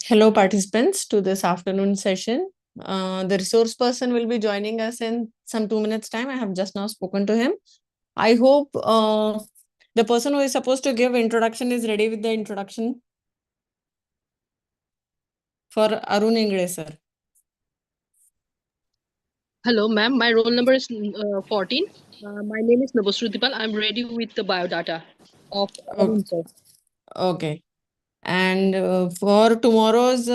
Hello, participants, to this afternoon session. The resource person will be joining us in some 2 minutes time. I have just now spoken to him. I hope the person who is supposed to give introduction is ready with the introduction for Arun Ingle, sir. Hello, ma'am. My roll number is 14. My name is Navasrutipal. I'm ready with the biodata of Arun, sir. Okay. And for tomorrow's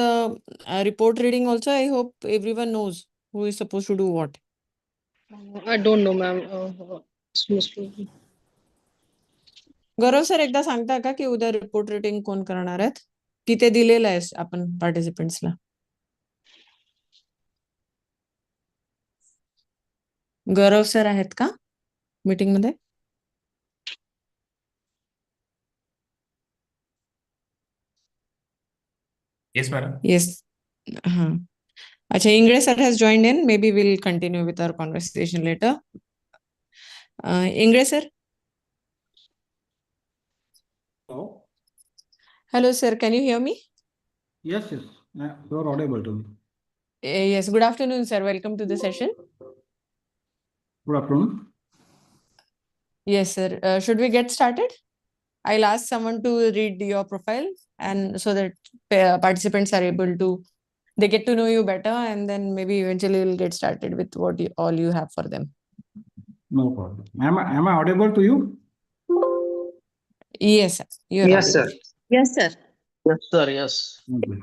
report reading also, I hope everyone knows who is supposed to do what. I don't know, ma'am. Gaurav sir एकदा सांगता का की उद्या report rating कोण करणार आहेत की ते दिलेलं आहे आपण पार्टिसिपेंट्सला गौरव सर आहेत का मीटिंग मध्ये Yes, madam. Yes. Acha, Ingle sir has joined in. Maybe we'll continue with our conversation later. Ingle sir. Hello. Hello sir, can you hear me? Yes, yes. You are audible to me. Yes. Good afternoon, sir. Welcome to the session. Good afternoon. Yes, sir. Should we get started? I'll ask someone to read your profile, and so that participants are able to, they get to know you better, and then maybe eventually we'll get started with what all you have for them. No problem. Am I audible to you? Yes, sir. You're Yes, sir. audible. Yes, sir. Yes, sir. Yes. Okay.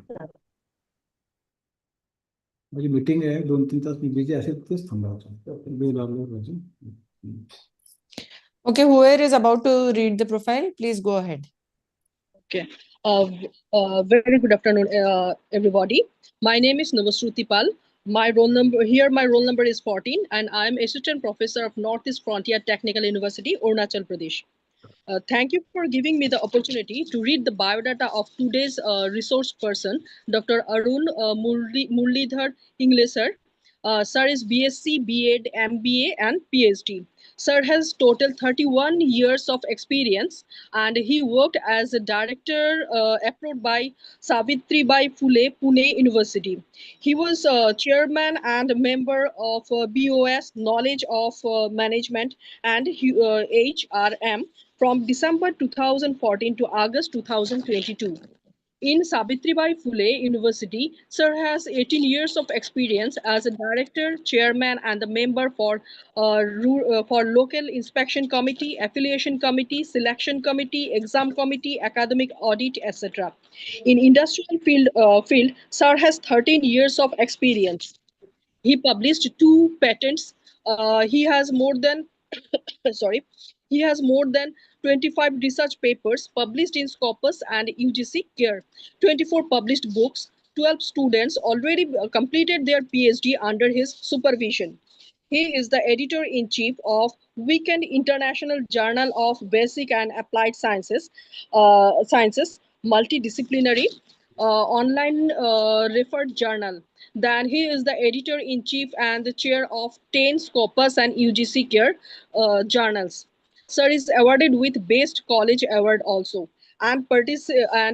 माझी meeting आहे 2-3 तास मी busy असेल तेच थांबायचं. Okay, whoever is about to read the profile, please go ahead. Okay. Very good afternoon, everybody. My name is Navasrutipal. My roll number is 14, and I am assistant professor of Northeast Frontier Technical University, Arunachal Pradesh. Thank you for giving me the opportunity to read the biodata of today's resource person, Dr. Arun Murlidhar Ingle, sir. Sir is BSc, B.Ed, MBA, and PhD. Sir has total 31 years of experience, and he worked as a director approved by Savitribai Phule Pune University. He was chairman and member of BOS Knowledge of Management and HRM from December 2014 to August 2022. In Savitribai Phule University, Sir has 18 years of experience as a director, chairman, and the member for local inspection committee, affiliation committee, selection committee, exam committee, academic audit, etc. In industrial field, Sir has 13 years of experience. He published 2 patents. He has more than he has more than 25 research papers published in Scopus and UGC Care, 24 published books, 12 students already completed their PhD under his supervision. He is the editor-in-chief of Weekend International Journal of Basic and Applied Sciences, multidisciplinary online referred journal. Then he is the editor-in-chief and the chair of 10 Scopus and UGC Care journals. Sir is awarded with Best College Award also, and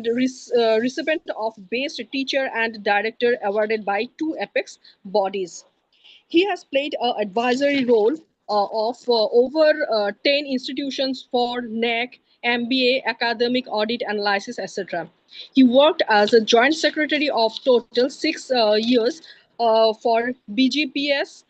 recipient of Best Teacher and Director awarded by 2 Apex bodies. He has played an advisory role of over 10 institutions for NEC, MBA, academic audit analysis, etc. He worked as a joint secretary of total 6 years for BGPS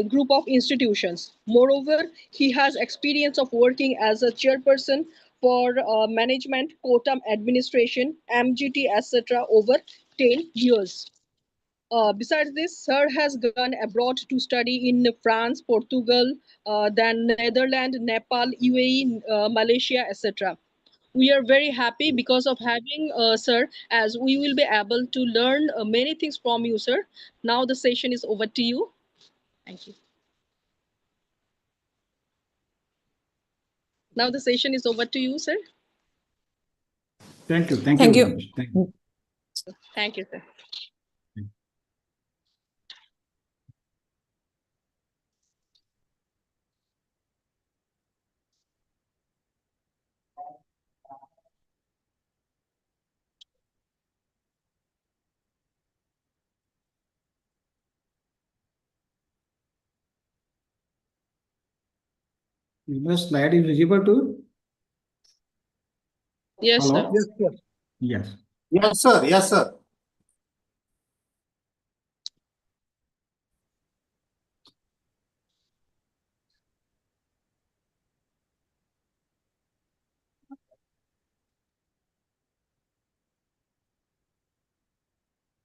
group of institutions. Moreover, he has experience of working as a chairperson for management, quota administration, MGT, etc. over 10 years. Besides this, Sir has gone abroad to study in France, Portugal, then Netherlands, Nepal, UAE, Malaysia, etc. We are very happy because of having Sir, as we will be able to learn many things from you, Sir. Now the session is over to you. Thank you. Now the session is over to you, Sir. Thank you. Thank Thank you. you. Very much. Thank you. Thank you, Sir. The slide is visible to? Yes, sir. Hello? Yes, sir. Yes. Yes, sir. Yes, sir.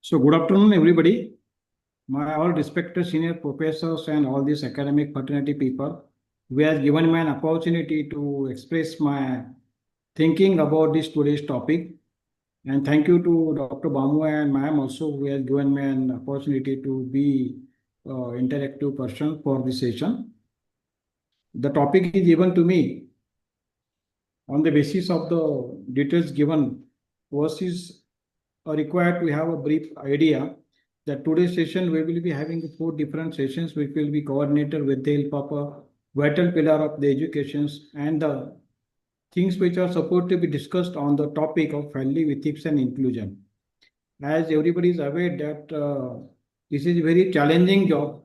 So good afternoon, everybody. My all respected senior professors and all these academic fraternity people who has given me an opportunity to express my thinking about this today's topic. And thank you to Dr. BAMU and ma'am also who has given me an opportunity to be interactive person for this session. The topic is given to me on the basis of the details given. First is required to have a brief idea that today's session we will be having 4 different sessions which will be coordinated with the help of a vital pillar of the educations and the things which are supposed to be discussed on the topic of value, ethics and inclusion. As everybody is aware that this is a very challenging job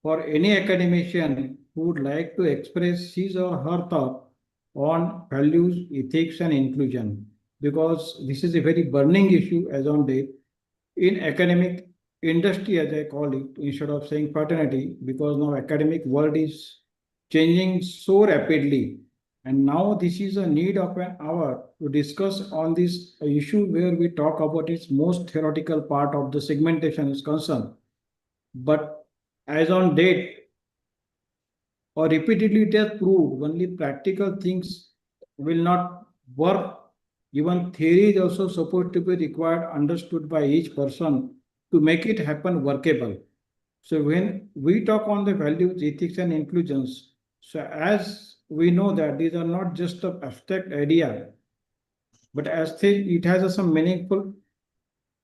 for any academician who would like to express his or her thought on values, ethics, and inclusion, because this is a very burning issue as on date in academic industry, as I call it, instead of saying fraternity, because now academic world is changing so rapidly. And now this is a need of an hour to discuss on this issue where we talk about its most theoretical part of the segmentation is concerned. But as on date, or repeatedly it has proved only practical things will not work. Even theory is also supposed to be required, understood by each person to make it happen workable. So when we talk on the values, ethics and inclusions, so as we know that these are not just an abstract idea, but as it has some meaningful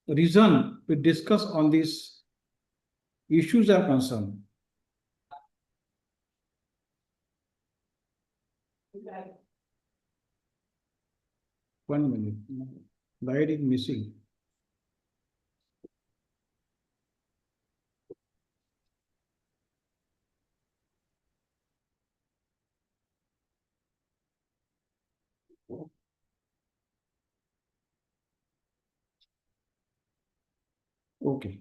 reason to discuss on these issues are concerned. One minute. Slide is missing. Okay.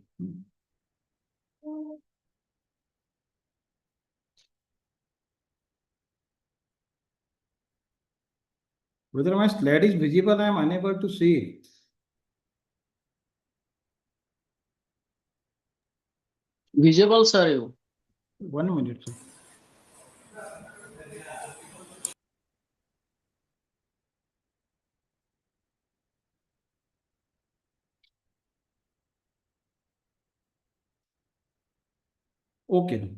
Whether my slide is visible, I am unable to see it. Visible, sir, you. 1 minute, sir. Okay.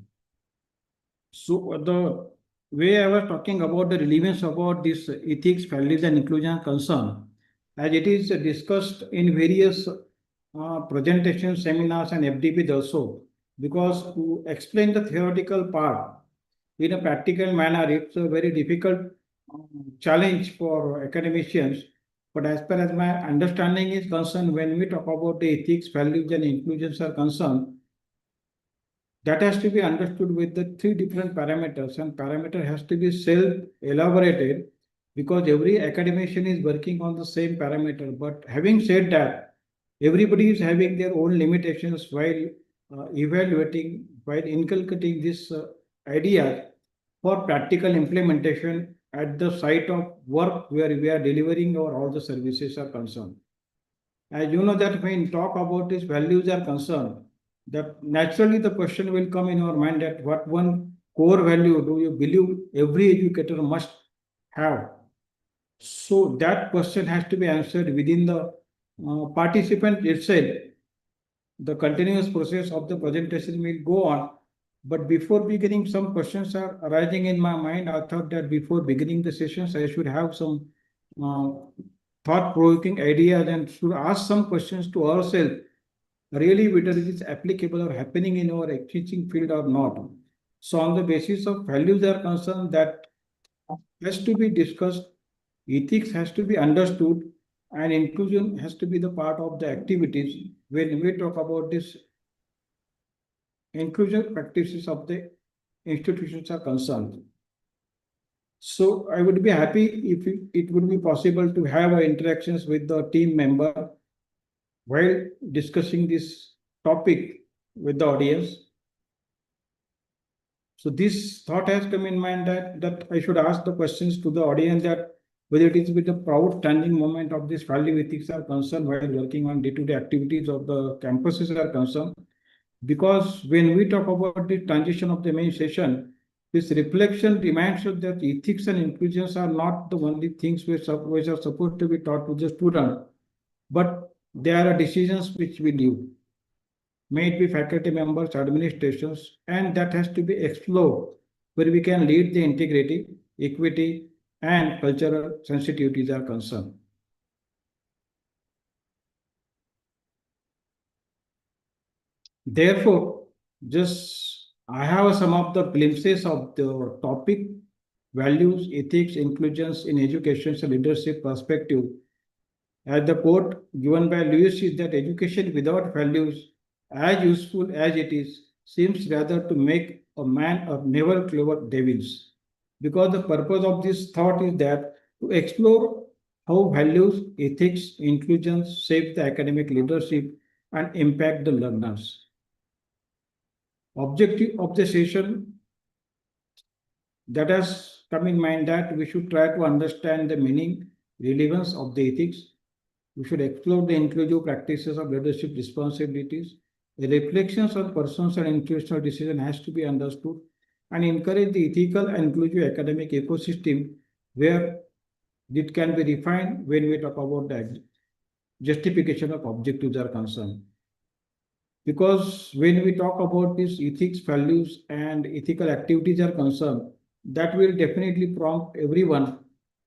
So the way I was talking about the relevance about this ethics, values, and inclusion concern, as it is discussed in various presentations, seminars, and FDPs also, because to explain the theoretical part in a practical manner, it's a very difficult challenge for academicians. But as far as my understanding is concerned, when we talk about the ethics, values, and inclusions are concerned, that has to be understood with the 3 different parameters, and parameter has to be self elaborated because every academician is working on the same parameter. But having said that, everybody is having their own limitations while evaluating, while inculcating this idea for practical implementation at the site of work where we are delivering or all the services are concerned. As you know that when talk about these values are concerned, that naturally the question will come in our mind that what one core value do you believe every educator must have? So that question has to be answered within the participant itself. The continuous process of the presentation will go on. But before beginning, some questions are arising in my mind. I thought that before beginning the sessions, I should have some thought-provoking ideas and should ask some questions to ourselves, really whether it is applicable or happening in our teaching field or not. So on the basis of values are concerned, that has to be discussed, ethics has to be understood, and inclusion has to be the part of the activities when we talk about this inclusion practices of the institutions are concerned. So I would be happy if it would be possible to have interactions with the team member while discussing this topic with the audience. So this thought has come in mind that I should ask the questions to the audience, that whether it is with the proud standing moment of this value ethics are concerned while working on day-to-day activities of the campuses are concerned. Because when we talk about the transition of the main session, this reflection reminds us that ethics and inclusions are not the only things which are supposed to be taught to the student, but they are decisions which we do. May it be faculty members, administrations, and that has to be explored, where we can lead the integrity, equity, and cultural sensitivities are concerned. Therefore, just I have some of the glimpses of the topic, values, ethics, inclusions in education and leadership perspective. As the quote given by Lewis is that education without values, as useful as it is, seems rather to make a man of never clever devils. Because the purpose of this thought is that to explore how values, ethics, inclusions shape the academic leadership and impact the learners. Objective of the session that has come in mind that we should try to understand the meaning, relevance of the ethics. We should explore the inclusive practices of leadership responsibilities. The reflections on personal and institutional decision has to be understood and encourage the ethical and inclusive academic ecosystem where it can be refined when we talk about the justification of objectives are concerned. Because when we talk about these ethics, values, and ethical activities are concerned, that will definitely prompt everyone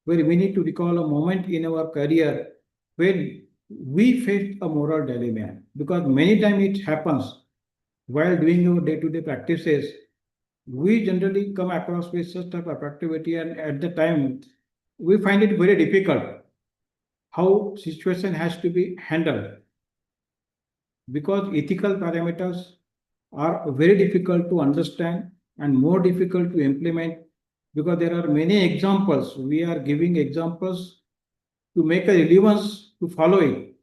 where we need to recall a moment in our career when we faced a moral dilemma. Because many times it happens while doing our day-to-day practices, we generally come across with such type of activity, and at the time we find it very difficult how situation has to be handled. Because ethical parameters are very difficult to understand and more difficult to implement, because there are many examples. We are giving examples to make a relevance to follow it.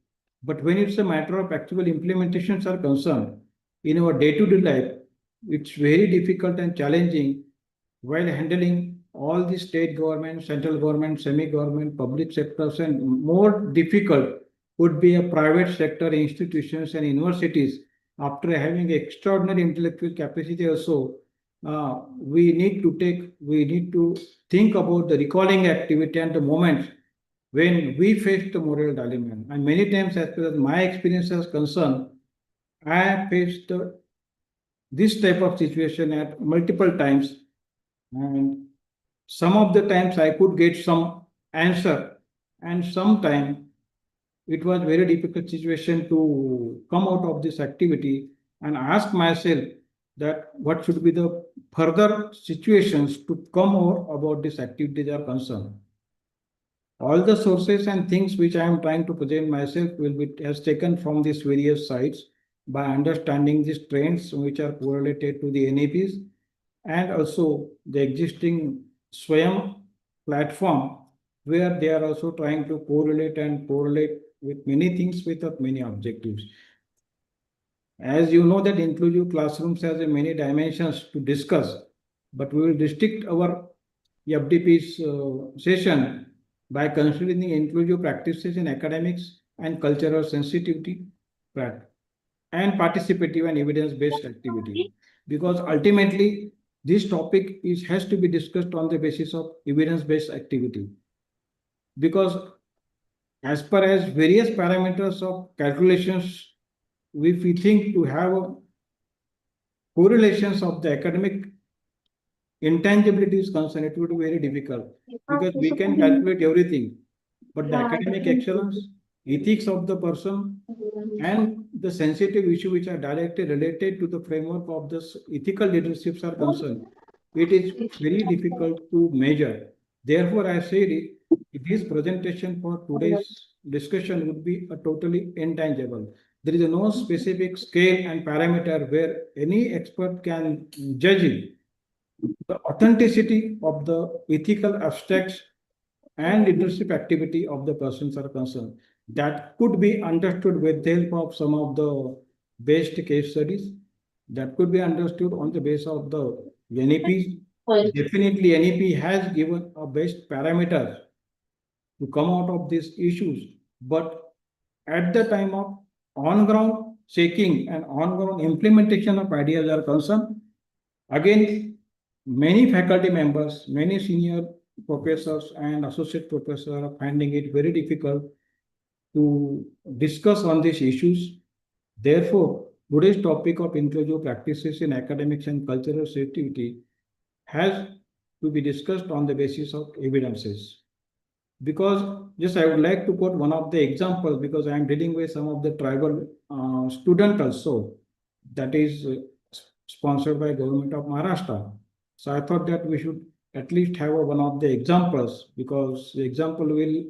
But when it's a matter of actual implementations are concerned in our day-to-day life, it's very difficult and challenging while handling all the state government, central government, semi-government, public sectors, and more difficult would be a private sector institutions and universities. After having extraordinary intellectual capacity also, we need to think about the recalling activity and the moments when we faced the moral dilemma. And many times, as far as my experience is concerned, I faced this type of situation at multiple times, and some of the times I could get some answer, and sometimes it was very difficult situation to come out of this activity and ask myself that what should be the further situations to come out about this activity are concerned. All the sources and things which I am trying to present myself will be as taken from these various sites by understanding these trends which are correlated to the NAPs and also the existing Swayam platform where they are also trying to correlate with many things with many objectives. As you know that inclusive classrooms has many dimensions to discuss, but we will restrict our FDP's session by considering the inclusive practices in academics and cultural sensitivity and participative and evidence-based activity. Because ultimately, this topic has to be discussed on the basis of evidence-based activity. Because as per as various parameters of calculations, if we think to have correlations of the academic intangibility is concerned, it would be very difficult because we can calculate everything, but the academic excellence, ethics of the person, and the sensitive issue which are directly related to the framework of this ethical leaderships are concerned, it is very difficult to measure. Therefore, I said this presentation for today's discussion would be a totally intangible. There is no specific scale and parameter where any expert can judge it. the authenticity of the ethical abstracts and leadership activity of the persons are concerned. That could be understood with the help of some of the best case studies. That could be understood on the basis of the NEPs. Definitely, NEP has given a best parameter to come out of these issues. But at the time of on-ground checking and on-ground implementation of ideas are concerned, again, many faculty members, many senior professors and associate professors are finding it very difficult to discuss on these issues. Therefore, today's topic of inclusive practices in academics and cultural sensitivity has to be discussed on the basis of evidences. Because just I would like to quote one of the examples because I am dealing with some of the tribal student also that is sponsored by government of Maharashtra. So I thought that we should at least have one of the examples because the example will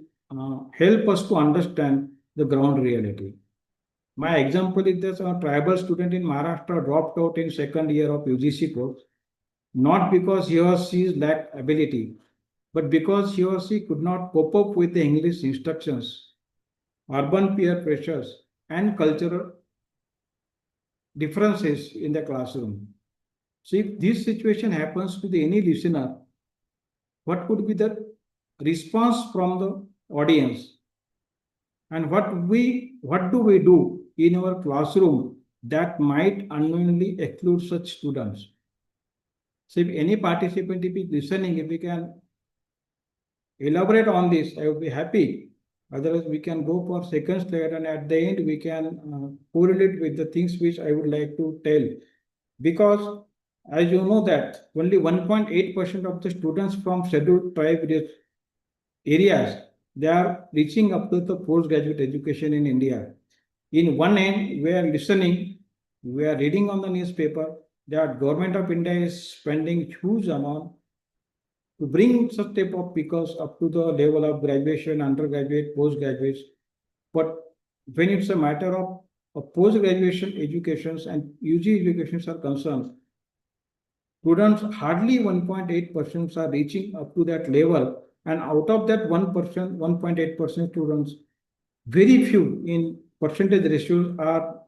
help us to understand the ground reality. My example is that a tribal student in Maharashtra dropped out in second year of UGC course, not because he or she lacked ability, but because he or she could not cope up with the English instructions, urban peer pressures, and cultural differences in the classroom. So if this situation happens to any listener, what could be the response from the audience? And what do we do in our classroom that might unknowingly exclude such students? So if any participant is listening, if we can elaborate on this, I would be happy. Otherwise, we can go for second slide and at the end we can correlate with the things which I would like to tell. Because as you know that only 1.8% of the students from scheduled tribe areas, they are reaching up to the postgraduate education in India. In one end, we are listening, we are reading on the newspaper that government of India is spending huge amount to bring such type of speakers up to the level of graduation, undergraduate, postgraduates. But when it's a matter of post-graduation educations and UG educations are concerned, students hardly 1.8% are reaching up to that level. And out of that 1%, 1.8% students, very few in percentage ratios are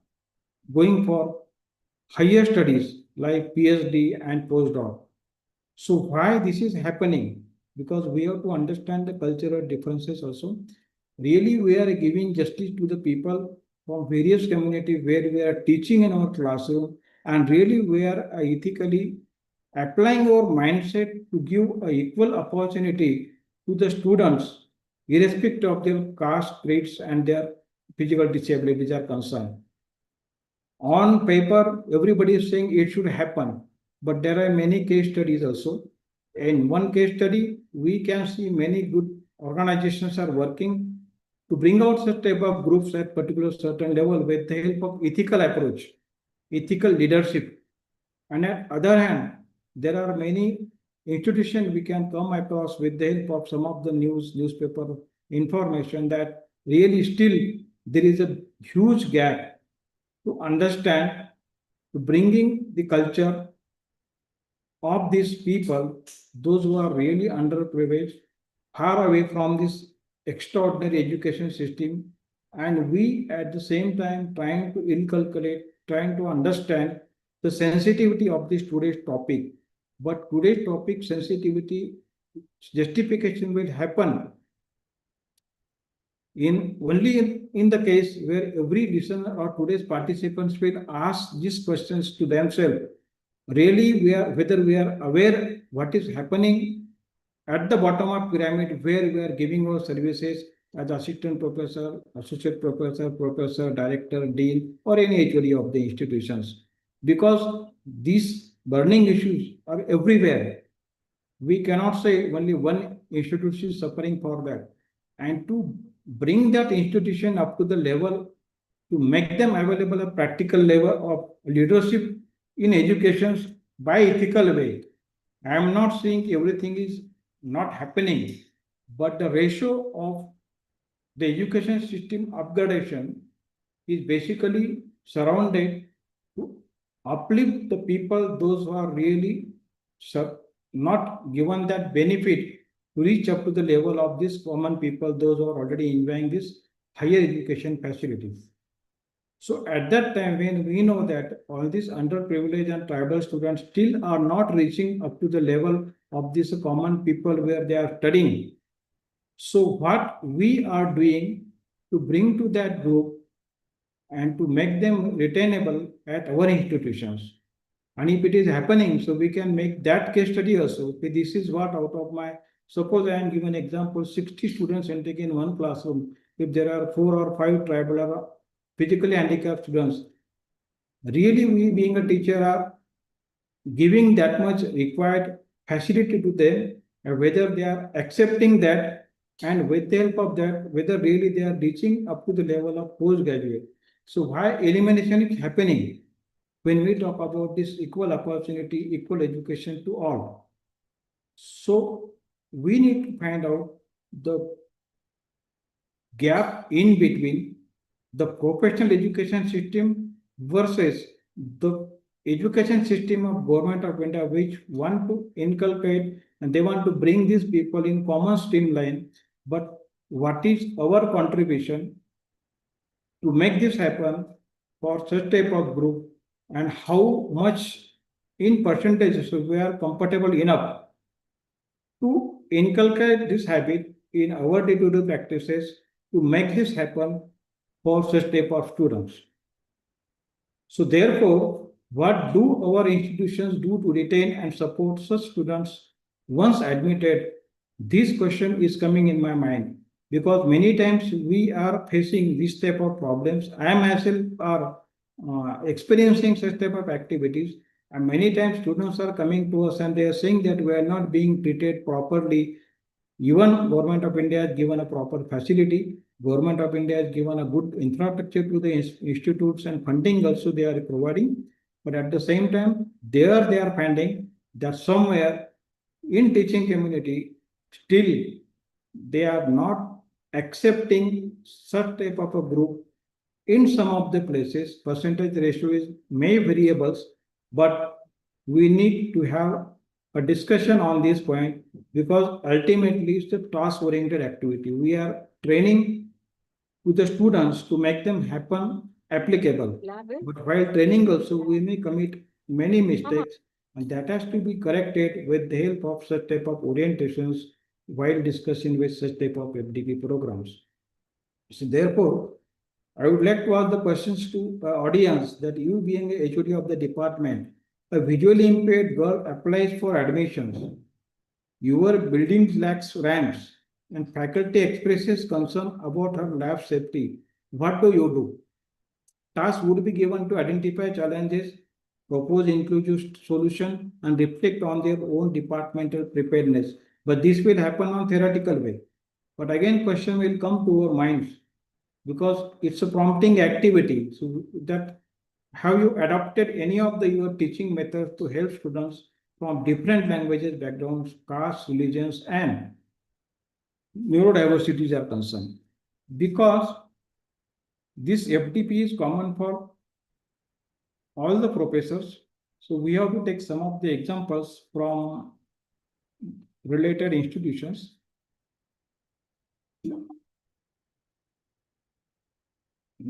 going for higher studies like PhD and postdoc. So why this is happening? Because we have to understand the cultural differences also. Really, we are giving justice to the people from various communities where we are teaching in our classroom, and really we are ethically applying our mindset to give an equal opportunity to the students, irrespective of their caste, creeds, and their physical disabilities are concerned. On paper, everybody is saying it should happen, but there are many case studies also. In one case study, we can see many good organizations are working to bring out such type of groups at particular certain level with the help of ethical approach, ethical leadership. And at other hand, there are many institutions we can come across with the help of some of the newspaper information that really still there is a huge gap to understand, to bringing the culture of these people, those who are really underprivileged, far away from this extraordinary education system, and we at the same time trying to inculcate, trying to understand the sensitivity of this today's topic. But today's topic sensitivity justification will happen only in the case where every listener or today's participants will ask these questions to themselves. Really, whether we are aware what is happening at the bottom of pyramid where we are giving our services as assistant professor, associate professor, professor, director, dean, or any HOD of the institutions. Because these burning issues are everywhere. We cannot say only one institution is suffering for that. And to bring that institution up to the level, to make them available a practical level of leadership in education by ethical way. I am not saying everything is not happening, but the ratio of the education system upgradation is basically surrounded to uplift the people, those who are really not given that benefit to reach up to the level of these common people, those who are already enjoying this higher education facilities. So at that time, when we know that all these underprivileged and tribal students still are not reaching up to the level of these common people where they are studying. So what we are doing to bring to that group and to make them retainable at our institutions. And if it is happening, so we can make that case study also. Okay, this is what out of my, suppose I am given example, 60 students entering in one classroom. If there are 4 or 5 tribal or physically handicapped students, really we being a teacher are giving that much required facility to them, and whether they are accepting that, and with the help of that, whether really they are reaching up to the level of postgraduate. So why elimination is happening when we talk about this equal opportunity, equal education to all? So we need to find out the gap in between the professional education system versus the education system of government of India, which want to inculcate and they want to bring these people in common streamline. But what is our contribution to make this happen for such type of group, and how much in percentages so we are comfortable enough to inculcate this habit in our day-to-day practices to make this happen for such type of students. So therefore, what do our institutions do to retain and support such students once admitted? This question is coming in my mind because many times we are facing this type of problems. I myself are experiencing such type of activities, and many times students are coming to us and they are saying that we are not being treated properly. Even Government of India has given a proper facility. Government of India has given a good infrastructure to the institutes, and funding also they are providing. But at the same time, there they are finding that somewhere in teaching community, still they are not accepting such type of a group. In some of the places, percentage ratio is may variables, but we need to have a discussion on this point because ultimately it's a task-oriented activity. We are training to the students to make them happen applicable. But while training also, we may commit many mistakes, and that has to be corrected with the help of such type of orientations while discussing with such type of FDP programs. So therefore, I would like to ask the questions to audience that you being a HOD of the department, a visually impaired girl applies for admissions. Your building lacks ramps and faculty expresses concern about her lab safety. What do you do? Tasks would be given to identify challenges, propose inclusive solution, and reflect on their own departmental preparedness. But this will happen on theoretical way. But again, question will come to our minds because it's a prompting activity. So that have you adopted any of your teaching methods to help students from different languages, backgrounds, castes, religions, and neurodiversities are concerned? Because this FDP is common for all the professors. So we have to take some of the examples from related institutions.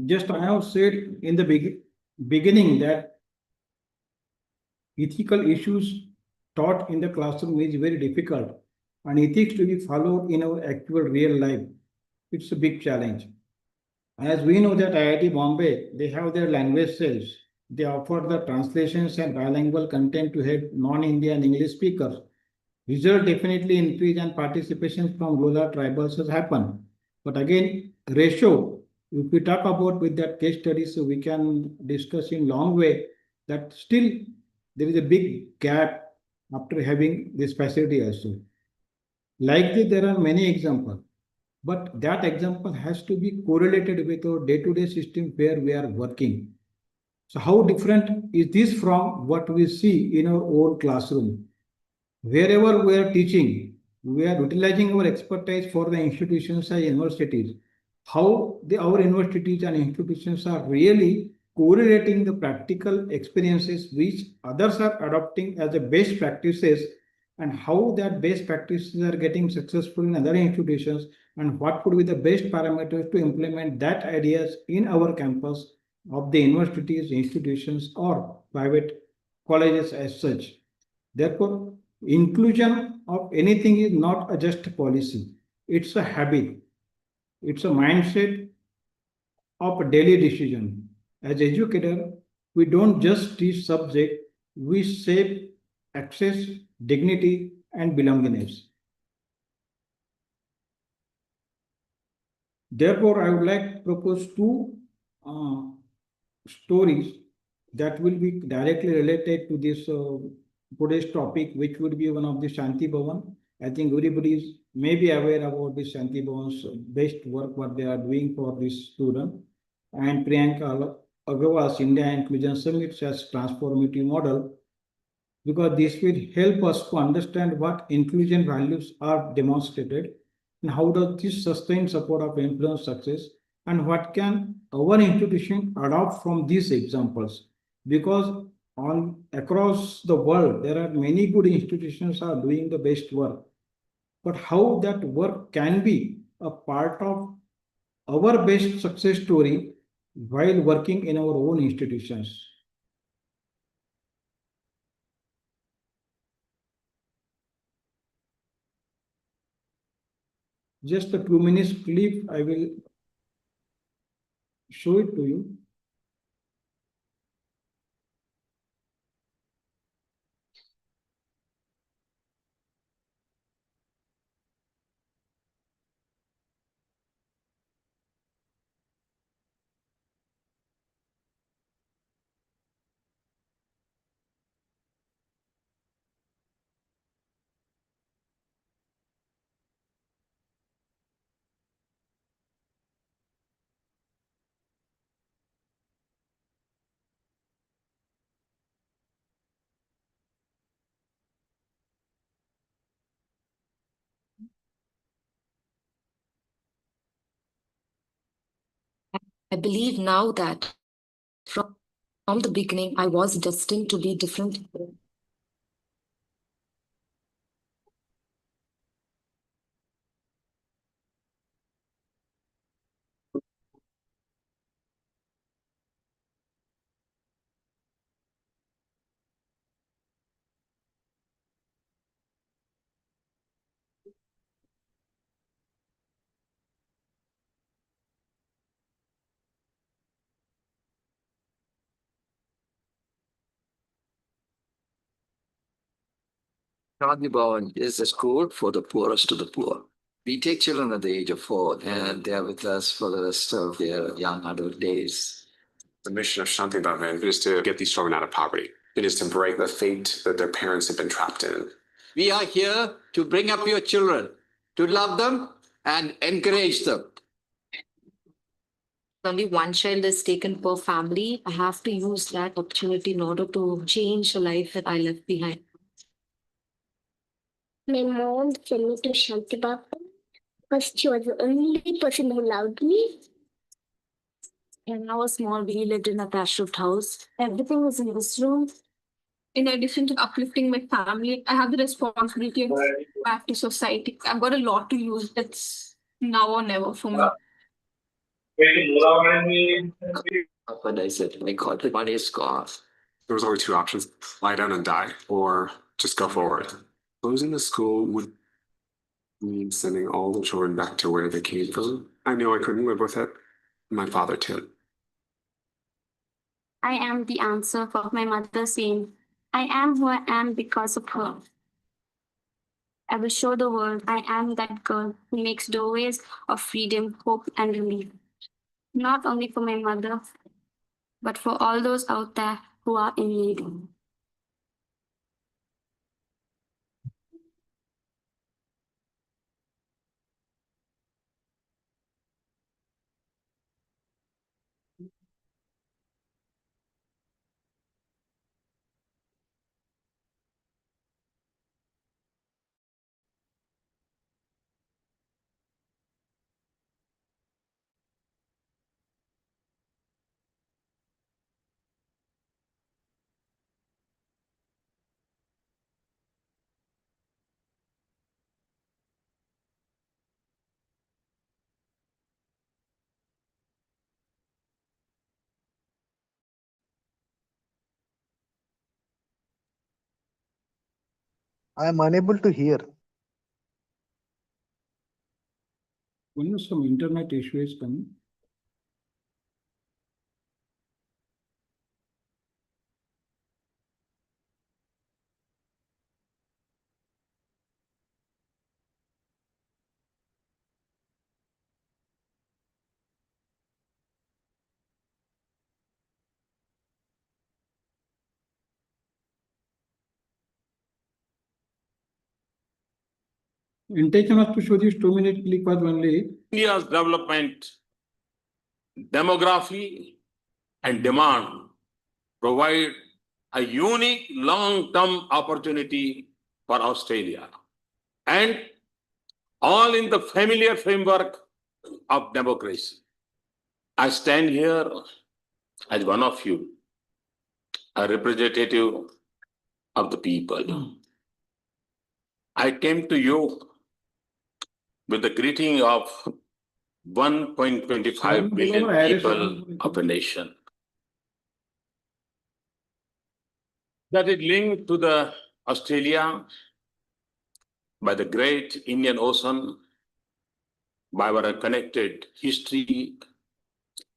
Just I have said in the beginning that ethical issues taught in the classroom is very difficult, and ethics to be followed in our actual real life, it's a big challenge. As we know that IIT Bombay, they have their language cells. They offer the translations and bilingual content to help non-Indian English speakers. Result definitely increase and participation from rural tribals has happened. But again, ratio, if we talk about with that case study, so we can discuss in long way that still there is a big gap after having this facility also. Like this, there are many examples, but that example has to be correlated with our day-to-day system where we are working. So how different is this from what we see in our own classroom? Wherever we are teaching, we are utilizing our expertise for the institutions and universities. How our universities and institutions are really correlating the practical experiences which others are adopting as the best practices and how that best practices are getting successful in other institutions, and what could be the best parameters to implement that ideas in our campus of the universities, institutions, or private colleges as such. Therefore, inclusion of anything is not a just policy, it's a habit, it's a mindset of a daily decision. As educator, we don't just teach subject, we shape access, dignity, and belongingness. Therefore, I would like to propose two uh, stories that will be directly related to this today's topic, which would be one of the Shanti Bhavan. I think everybody is maybe aware about the Shanti Bhavan's best work, what they are doing for this student. And Priyanka Agarwal's India Inclusion Summit as transformative model, because this will help us to understand what inclusion values are demonstrated and how does this sustain support of influence success, and what can our institution adopt from these examples, because on across the world there are many good institutions are doing the best work, but how that work can be a part of our best success story while working in our own institutions. Just a 2 minutes clip, I will show it to you. I believe now that from the beginning, I was destined to be different. Gandhi Bhavan is a school for the poorest of the poor. We take children at the age of 4 and they are with us for the rest of their young adult days. The mission of Shanti Bhavan is to get these children out of poverty. It is to break the fate that their parents have been trapped in. We are here to bring up your children, to love them and encourage them. Only one child is taken per family. I have to use that opportunity in order to change the life that I left behind. My mom sent me to Shanti Bhavan because she was the only person who loved me. When I was small, we lived in a thatched roofed house. Everything was in this room. In addition to uplifting my family, I have the responsibility of back to society. I've got a lot to use. It's now or never for me. But I said, my God, the money is gone. There was only two options: lie down and die, or just go forward. Closing the school would mean sending all the children back to where they came from. I knew I couldn't live with it. My father too. I am the answer for my mother saying, I am who I am because of her. I will show the world I am that girl who makes doorways of freedom, hope, and relief. Not only for my mother, but for all those out there who are in need. I am unable to hear. When some internet issue is coming. Intention was to show this 2-minute clip was only. India's development, demography, and demand provide a unique long-term opportunity for Australia, and all in the familiar framework of democracy. I stand here as one of you, a representative of the people. I came to you with the greeting of 1.25 billion people of a nation that is linked to the Australia by the great Indian Ocean, by our connected history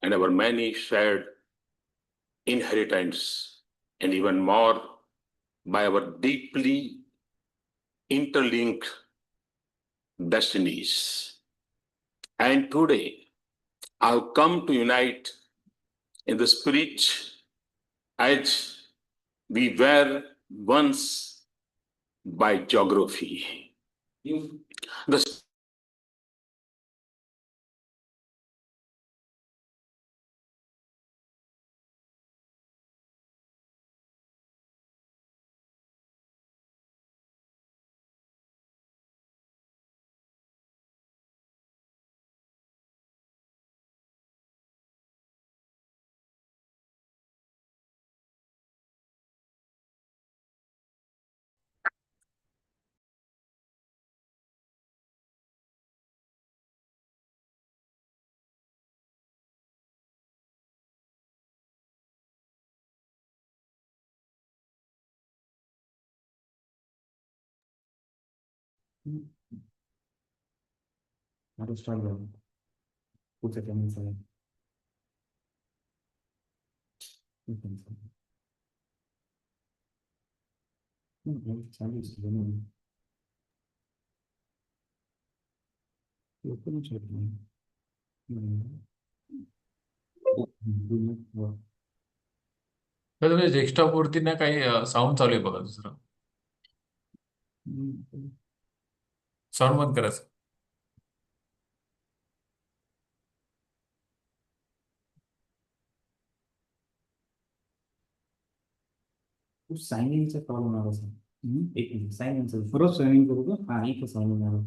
and our many shared inheritance, and even more by our deeply interlinked destinies. And today, I've come to unite in the spirit as we were once by geography. The तर तुम्ही desktop वरती ना काही sound चालू आहे बघा दुसरं sound बंद करायचं साइन इनचा प्रॉब्लेम आला सर एक मिनिट साइन इनचा परत साइन करू का हा इथं साइन इन आला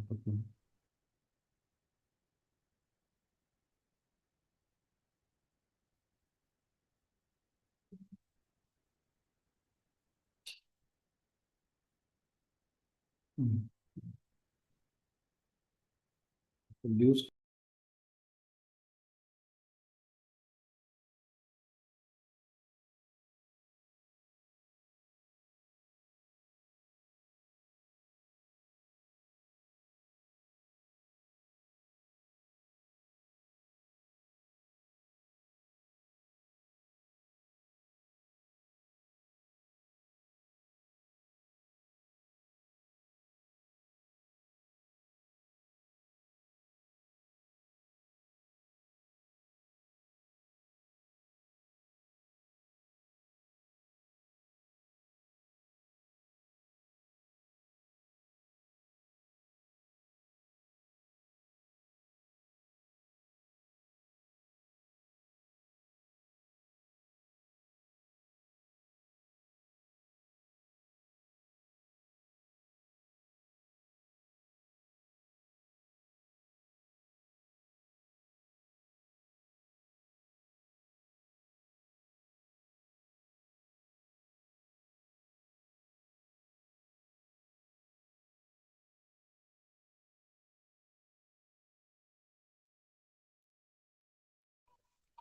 Produce.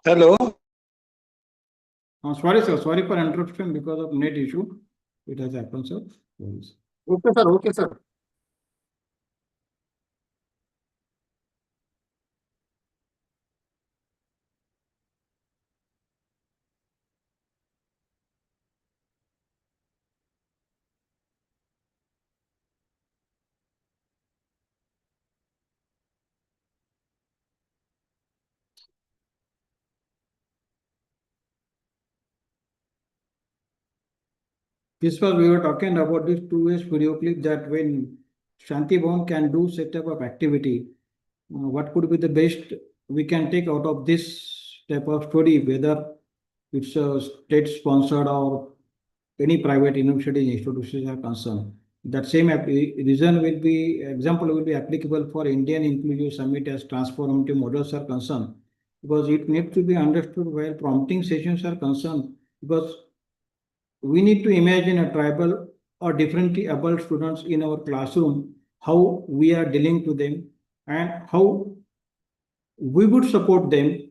Hello. Sorry, sir. Sorry for interruption because of net issue. It has happened, sir. Yes. Okay, sir. Okay, sir. This was we were talking about this 2 years video clip that when Shanti Bhavan can do set up of activity, what could be the best we can take out of this type of story, whether it's a state sponsored or any private university institutions are concerned. That same reason will be example will be applicable for Indian Inclusive Summit as transformative models are concerned, because it needs to be understood while prompting sessions are concerned, because we need to imagine a tribal or differently able students in our classroom, how we are dealing to them and how we would support them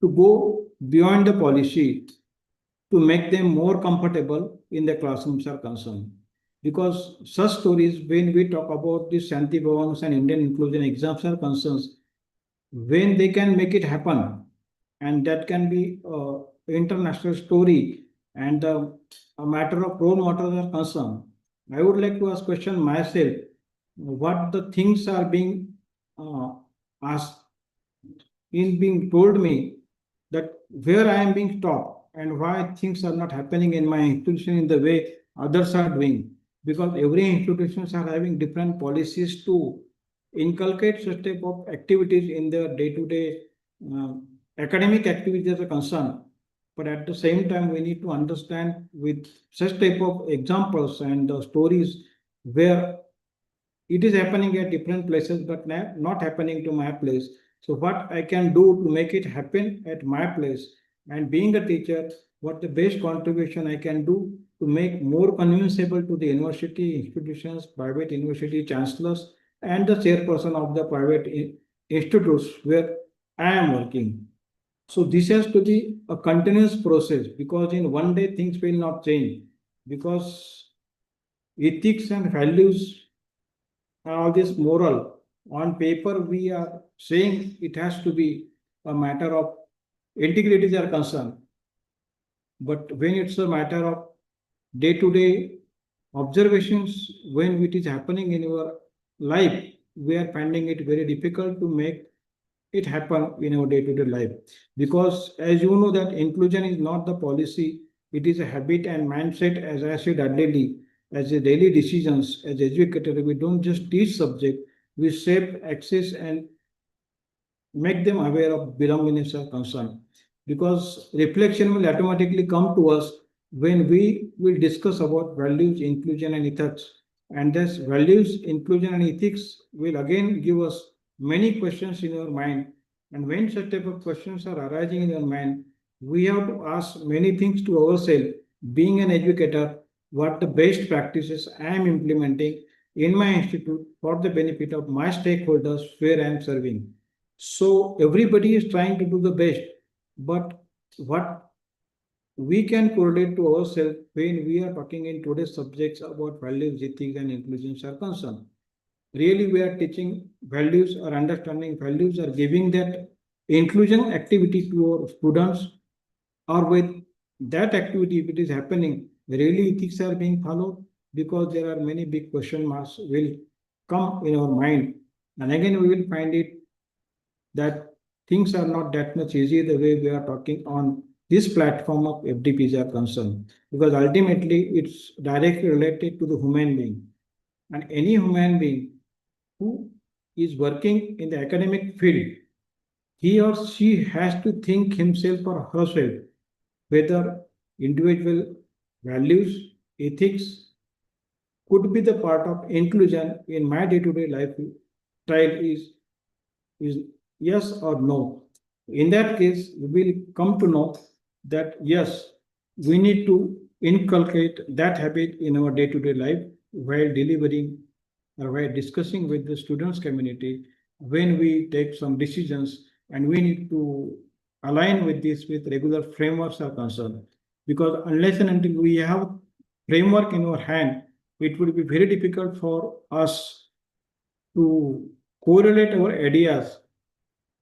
to go beyond the policy to make them more comfortable in the classrooms are concerned. Because such stories, when we talk about the Shanti Bhavans and Indian inclusion exams are concerned, when they can make it happen, and that can be international story and a matter of role models are concerned. I would like to ask question myself, what the things are being asked in being told me that where I am being taught and why things are not happening in my institution in the way others are doing. Because every institutions are having different policies to inculcate such type of activities in their day-to-day academic activities are concerned. But at the same time, we need to understand with such type of examples and stories where it is happening at different places, but not happening to my place. So what I can do to make it happen at my place, and being a teacher, what the best contribution I can do to make more convincible to the university institutions, private university chancellors, and the chairperson of the private institutes where I am working. So this has to be a continuous process, because in one day things will not change, because ethics and values, all this moral on paper we are saying it has to be a matter of integrities are concerned, but when it's a matter of day-to-day observations, when it is happening in your life, we are finding it very difficult to make it happen in our day-to-day life. Because as you know that inclusion is not the policy, it is a habit and mindset, as I said earlier, as a daily decisions. As educator, we don't just teach subject, we shape access and make them aware of belongingness are concerned. Because reflection will automatically come to us when we will discuss about values, inclusion and ethics. And this values, inclusion and ethics will again give us many questions in our mind. And when such type of questions are arising in our mind, we have to ask many things to ourselves. Being an educator, what the best practices I am implementing in my institute for the benefit of my stakeholders where I am serving. So everybody is trying to do the best, but what we can correlate to ourselves when we are talking in today's subjects about values, ethics, and inclusions are concerned. Really, we are teaching values or understanding values or giving that inclusion activity to our students, or with that activity, if it is happening, really ethics are being followed, because there are many big question marks will come in our mind. And again, we will find it that things are not that much easy the way we are talking on this platform of FDPs are concerned, because ultimately it's directly related to the human being. And any human being who is working in the academic field, he or she has to think himself or herself whether individual values, ethics could be the part of inclusion in my day-to-day life. Trial is yes or no. In that case, we will come to know that yes, we need to inculcate that habit in our day-to-day life while delivering or while discussing with the students community when we take some decisions, and we need to align with this with regular frameworks are concerned. Because unless and until we have framework in our hand, it would be very difficult for us to correlate our ideas,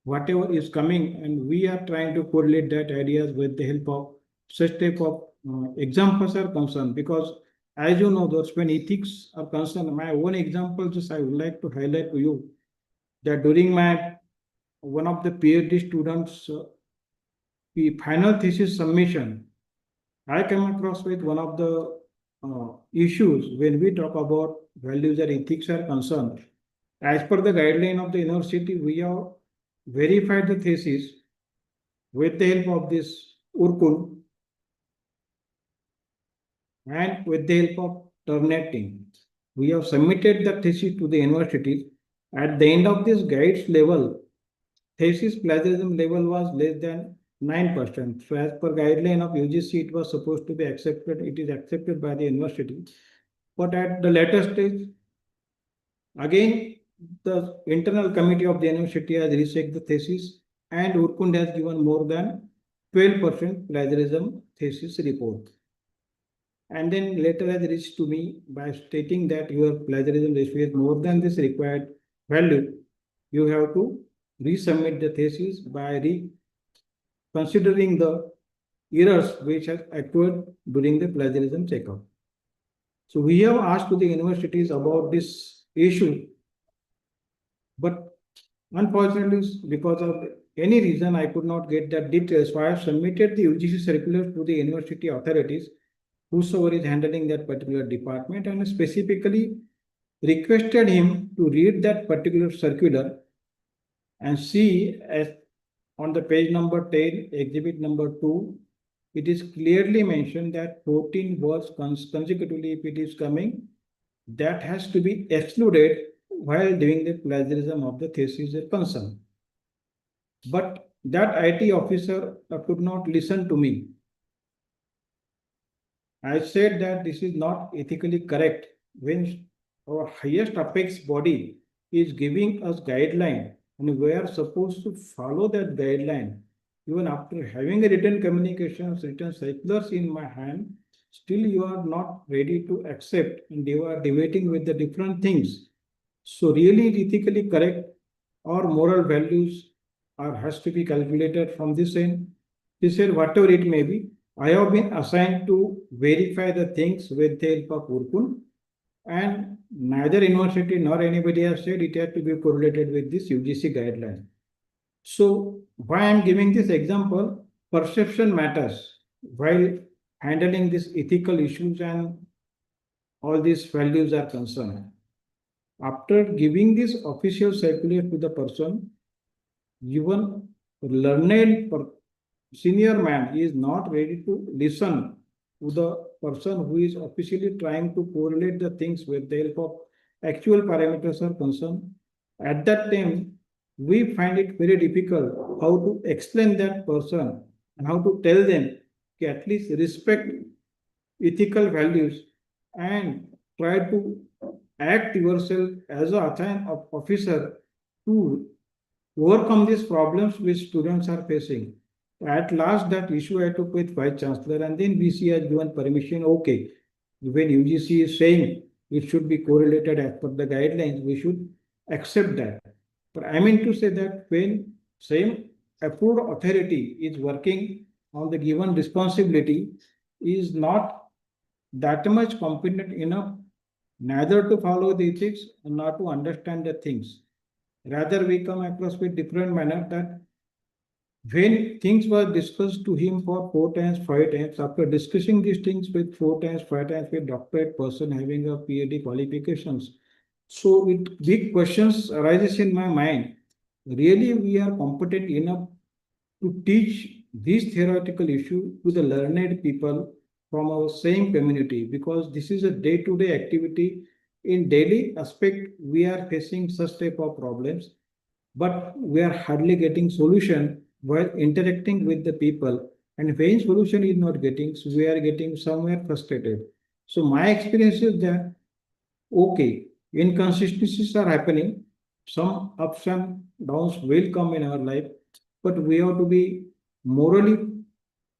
whatever is coming, and we are trying to correlate that ideas with the help of such type of examples are concerned. Because as you know, those when ethics are concerned, my own example just I would like to highlight to you that during my one of the PhD students the final thesis submission, I came across with one of the issues when we talk about values and ethics are concerned. As per the guideline of the university, we have verified the thesis with the help of this Urkun and with the help of terminating. We have submitted the thesis to the university. At the end of this guides level, thesis plagiarism level was less than 9%. So as per guideline of UGC, it was supposed to be accepted. It is accepted by the university. But at the later stage, again, the internal committee of the university has rechecked the thesis and Urkund has given more than 12% plagiarism thesis report. And then later has reached to me by stating that your plagiarism ratio is more than this required value. You have to resubmit the thesis by considering the errors which have occurred during the plagiarism checkup. So we have asked to the universities about this issue, but unfortunately, because of any reason, I could not get that details. So I have submitted the UGC circular to the university authorities, whosoever is handling that particular department, and specifically requested him to read that particular circular and see as on the page number 10, exhibit number 2, it is clearly mentioned that 14 words consecutively, if it is coming, that has to be excluded while doing the plagiarism of the thesis is concerned. But that IT officer could not listen to me. I said that this is not ethically correct when our highest apex body is giving us guideline and we are supposed to follow that guideline. Even after having a written communications, written circulars in my hand, still you are not ready to accept and you are debating with the different things. So really ethically correct or moral values has to be calculated from this end. This said, whatever it may be, I have been assigned to verify the things with the help of Urkun, and neither university nor anybody has said it has to be correlated with this UGC guideline. So why I am giving this example, perception matters while handling these ethical issues and all these values are concerned. After giving this official circular to the person, even learned senior man is not ready to listen to the person who is officially trying to correlate the things with the help of actual parameters are concerned. At that time, we find it very difficult how to explain that person and how to tell them to at least respect ethical values and try to act yourself as an assigned officer to overcome these problems which students are facing. At last, that issue I took with Vice Chancellor, and then VC has given permission. Okay, when UGC is saying it should be correlated as per the guidelines, we should accept that. But I mean to say that when same approved authority is working on the given responsibility, is not that much competent enough neither to follow the ethics nor to understand the things. Rather, we come across with different manner that when things were discussed to him for 4 times, 5 times, after discussing these things with 4 times, 5 times with doctorate person having a PhD qualifications, so with big questions arises in my mind. Really, we are competent enough to teach this theoretical issue to the learned people from our same community, because this is a day-to-day activity. In daily aspect, we are facing such type of problems, but we are hardly getting solution while interacting with the people. And when solution is not getting, so we are getting somewhere frustrated. So my experience is that, okay, inconsistencies are happening. Some ups and downs will come in our life, but we have to be morally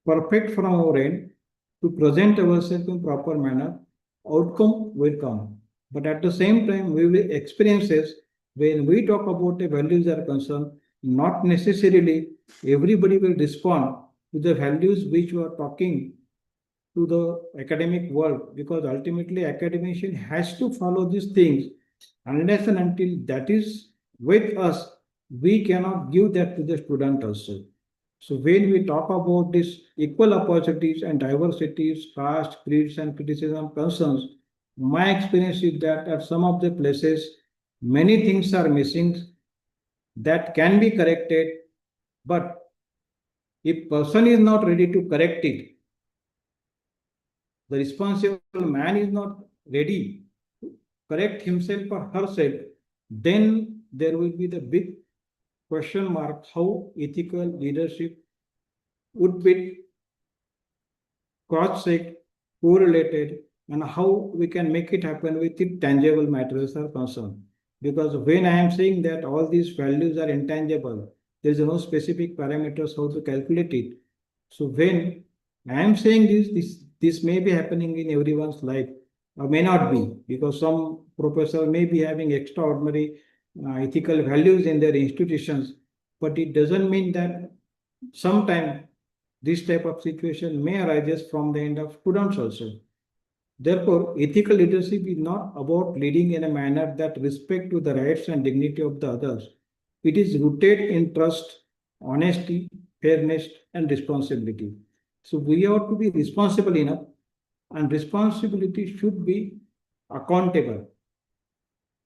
perfect from our end to present ourselves in proper manner outcome will come. But at the same time, we will experiences when we talk about the values are concerned, not necessarily everybody will respond to the values which we are talking to the academic world, because ultimately academician has to follow these things. Unless and until that is with us, we cannot give that to the student also. So when we talk about this equal opportunities and diversities, caste, creeds, and criticism concerns, my experience is that at some of the places, many things are missing that can be corrected, but if person is not ready to correct it, the responsible man is not ready to correct himself or herself, then there will be the big question mark how ethical leadership would be cross-checked, correlated, and how we can make it happen with the tangible matters are concerned. Because when I am saying that all these values are intangible, there is no specific parameters how to calculate it. So when I am saying this may be happening in everyone's life, or may not be, because some professor may be having extraordinary ethical values in their institutions, but it doesn't mean that sometime this type of situation may arise from the end of students also. Therefore, ethical leadership is not about leading in a manner that respect to the rights and dignity of the others. It is rooted in trust, honesty, fairness, and responsibility. So we have to be responsible enough, and responsibility should be accountable.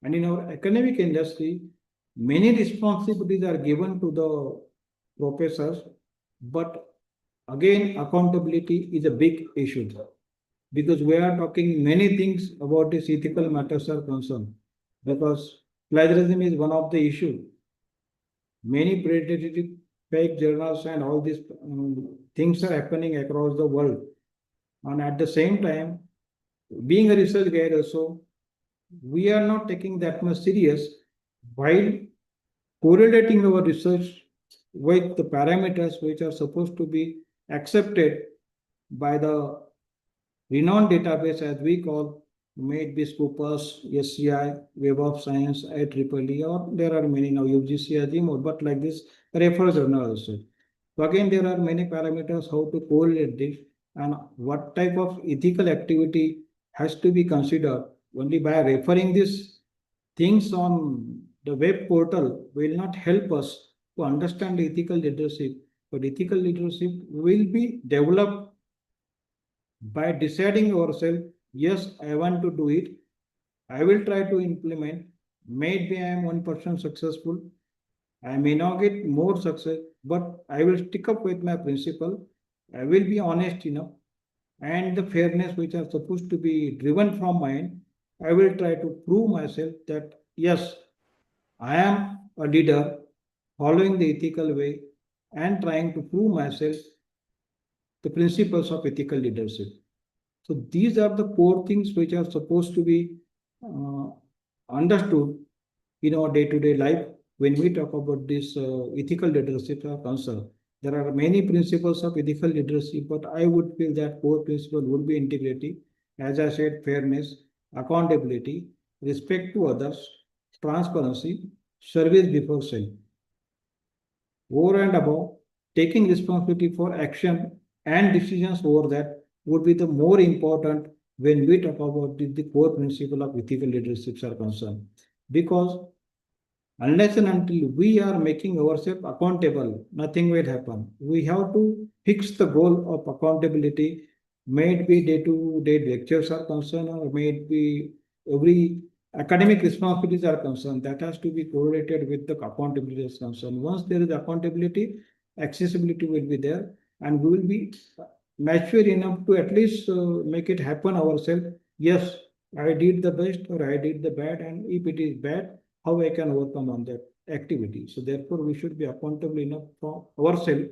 And in our academic industry, many responsibilities are given to the professors, but again, accountability is a big issue because we are talking many things about this ethical matters are concerned, because plagiarism is one of the issue. Many predatory fake journals and all these things are happening across the world. And at the same time, being a research guide also, we are not taking that much serious while correlating our research with the parameters which are supposed to be accepted by the renowned database, as we call, may it be Scopus, SCI, Web of Science, IEEE, or there are many now, UGC-MMTTC, but like this, refer journal also. So again, there are many parameters how to correlate this and what type of ethical activity has to be considered. Only by referring these things on the web portal will not help us to understand ethical leadership, but ethical leadership will be developed by deciding ourselves, yes, I want to do it, I will try to implement, maybe I am 1% successful, I may not get more success, but I will stick up with my principle, I will be honest enough, and the fairness which are supposed to be driven from mine, I will try to prove myself that, yes, I am a leader following the ethical way and trying to prove myself the principles of ethical leadership. So these are the core things which are supposed to be understood in our day-to-day life when we talk about this ethical leadership are concerned. There are many principles of ethical leadership, but I would feel that core principle would be integrity, as I said, fairness, accountability, respect to others, transparency, service before self. Over and above, taking responsibility for action and decisions over that would be the more important when we talk about the core principle of ethical leadership are concerned. Because unless and until we are making ourselves accountable, nothing will happen. We have to fix the goal of accountability, may it be day-to-day lectures are concerned, or may it be every academic responsibilities are concerned, that has to be correlated with the accountability is concerned. Once there is accountability, accessibility will be there, and we will be mature enough to at least make it happen ourselves. Yes, I did the best or I did the bad, and if it is bad, how I can overcome on that activity. So therefore, we should be accountable enough for ourselves,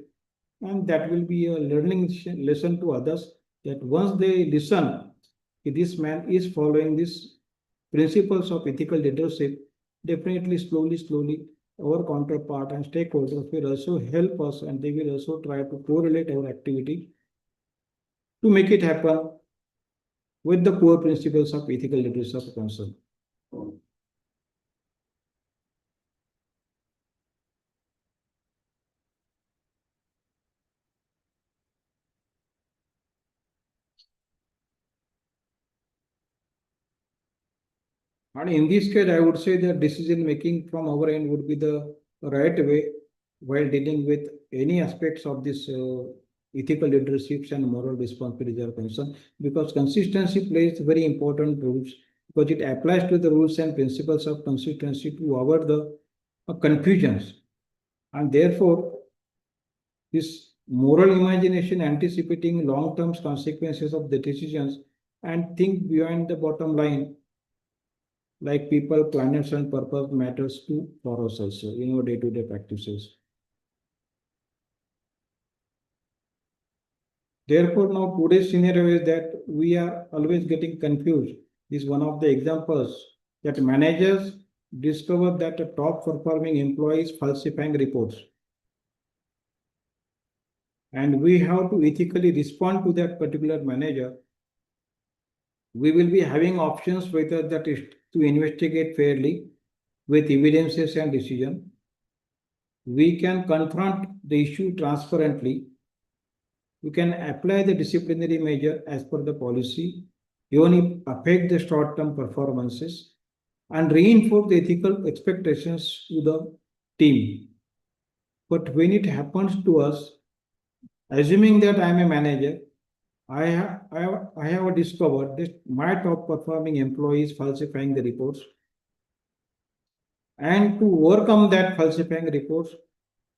and that will be a learning lesson to others, that once they listen, this man is following these principles of ethical leadership, definitely slowly, our counterpart and stakeholders will also help us, and they will also try to correlate our activity to make it happen with the core principles of ethical leadership concern. And in this case, I would say that decision making from our end would be the right way while dealing with any aspects of this ethical leaderships and moral responsibilities are concerned, because consistency plays very important roles, because it applies to the rules and principles of consistency to avoid the confusions. And therefore, this moral imagination anticipating long-term consequences of the decisions and think beyond the bottom line, like people, planets, and purpose matters to for us also in our day-to-day practices. Therefore, now today's scenario is that we are always getting confused. This is one of the examples that managers discover that a top performing employee is falsifying reports. And we have to ethically respond to that particular manager. We will be having options whether that is to investigate fairly with evidences and decision. We can confront the issue transparently. We can apply the disciplinary measure as per the policy, even if affect the short-term performances, and reinforce the ethical expectations to the team. But when it happens to us, assuming that I am a manager, I have discovered that my top performing employee is falsifying the reports. And to overcome that falsifying reports,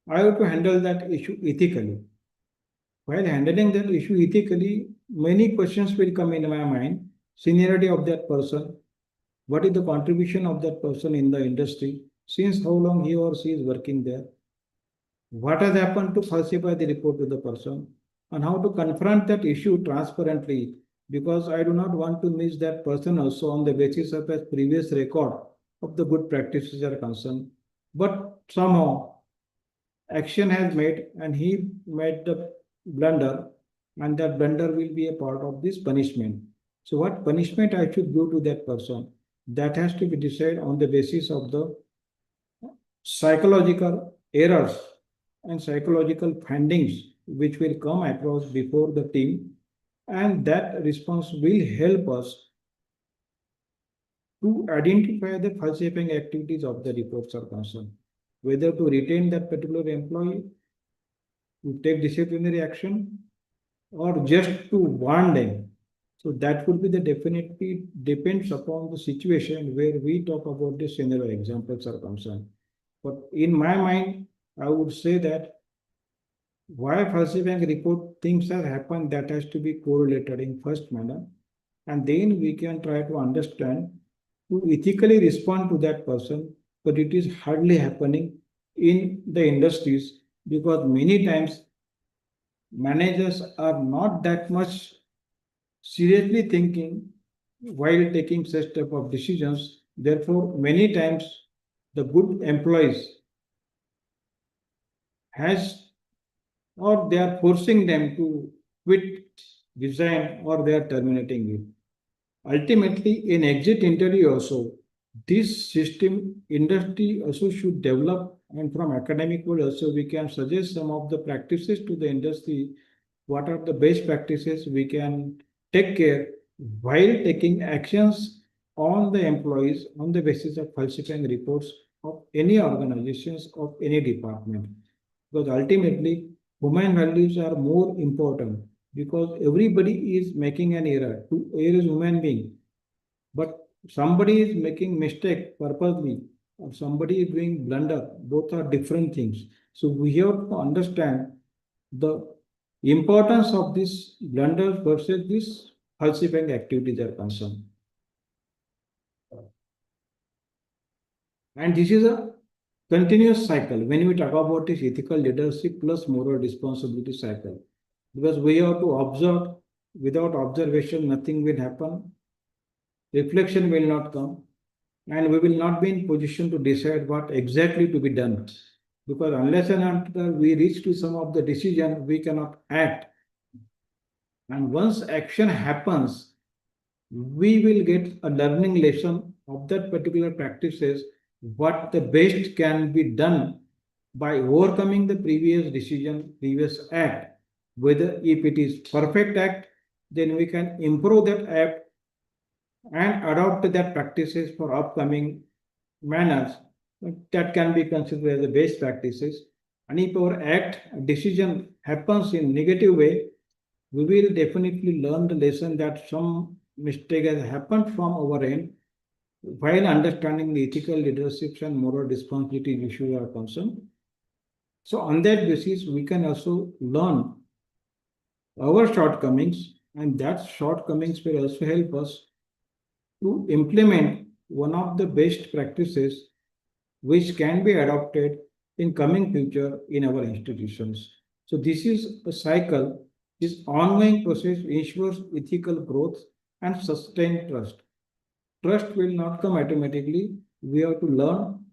I have to handle that issue ethically. While handling that issue ethically, many questions will come in my mind. Seniority of that person, what is the contribution of that person in the industry, since how long he or she is working there, what has happened to falsify the report to the person, and how to confront that issue transparently, because I do not want to miss that person also on the basis of his previous record of the good practices are concerned. But somehow action has made and he made the blunder, and that blunder will be a part of this punishment. So what punishment I should do to that person, that has to be decided on the basis of the psychological errors and psychological findings which will come across before the team, and that response will help us to identify the falsifying activities of the reports are concerned, whether to retain that particular employee, to take disciplinary action, or just to warn them. So that would be the definitely depends upon the situation where we talk about the scenario examples are concerned. But in my mind, I would say that why falsifying report things have happened, that has to be correlated in first manner, and then we can try to understand to ethically respond to that person. But it is hardly happening in the industries, because many times managers are not that much seriously thinking while taking such type of decisions. Therefore, many times the good employees has, or they are forcing them to quit, resign, or they are terminating it. Ultimately, in exit interview also, this system industry also should develop, and from academic world also we can suggest some of the practices to the industry. What are the best practices we can take care while taking actions on the employees on the basis of falsifying reports of any organizations of any department, because ultimately human values are more important, because everybody is making an error. To err is human being, but somebody is making mistake purposely, or somebody is doing blunder. Both are different things. So we have to understand the importance of this blunders versus this falsifying activities are concerned. And this is a continuous cycle when we talk about this ethical leadership plus moral responsibility cycle, because we have to observe. Without observation, nothing will happen. Reflection will not come, and we will not be in position to decide what exactly to be done, because unless and until we reach to some of the decision, we cannot act. And once action happens, we will get a learning lesson of that particular practices, what the best can be done by overcoming the previous decision, previous act. Whether if it is perfect act, then we can improve that act and adopt that practices for upcoming manners that can be considered as the best practices. And if our act decision happens in negative way, we will definitely learn the lesson that some mistake has happened from our end while understanding the ethical leadership and moral responsibility issues are concerned. So on that basis, we can also learn our shortcomings, and that shortcomings will also help us to implement one of the best practices which can be adopted in coming future in our institutions. So this is a cycle. This ongoing process ensures ethical growth and sustained trust. Trust will not come automatically. We have to learn,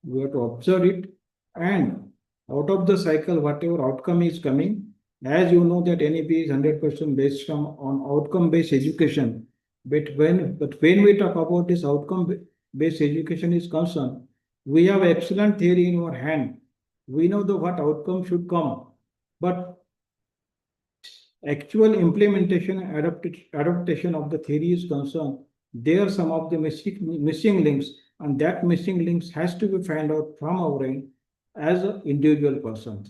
we have to observe it, and out of the cycle, whatever outcome is coming, as you know that NEP is 100% based on outcome-based education. But when we talk about this outcome-based education is concerned, we have excellent theory in our hand. We know what outcome should come, but actual implementation and adaptation of the theory is concerned, there are some of the missing links, and that missing links has to be found out from our end as an individual person.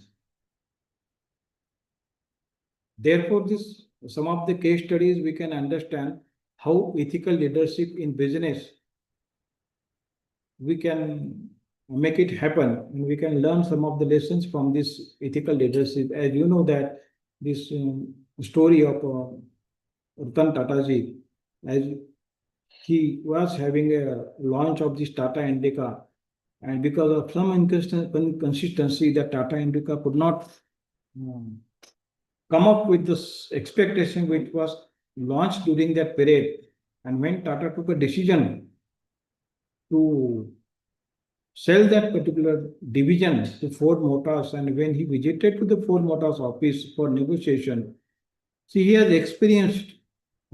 Therefore, some of the case studies we can understand how ethical leadership in business we can make it happen, and we can learn some of the lessons from this ethical leadership. As you know that this story of Ratan Tataji, as he was having a launch of this Tata Indica, and because of some inconsistency that Tata Indica could not come up with this expectation which was launched during that period. And when Tata took a decision to sell that particular division to Ford Motors, and when he visited to the Ford Motors office for negotiation, see, he has experienced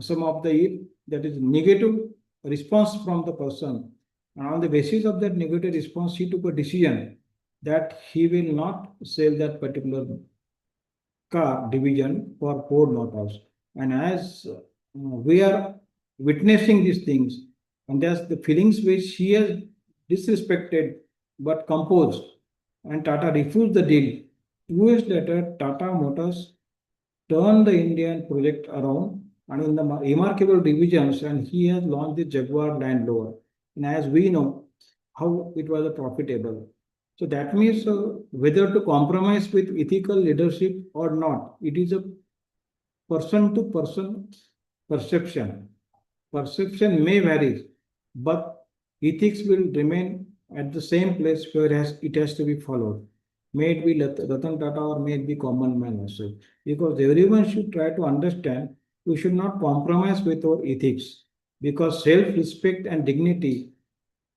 some of the that is negative response from the person. And on the basis of that negative response, he took a decision that he will not sell that particular car division for Ford Motors. And as we are witnessing these things, and there's the feelings which he has disrespected but composed, and Tata refused the deal. 2 years later, Tata Motors turned the Indian project around and in the remarkable divisions, and he has launched the Jaguar Land Rover. And as we know how it was profitable. So that means whether to compromise with ethical leadership or not, it is a person to person perception. Perception may vary, but ethics will remain at the same place where it has to be followed. May it be Ratan Tata or may it be common man also. Because everyone should try to understand we should not compromise with our ethics, because self-respect and dignity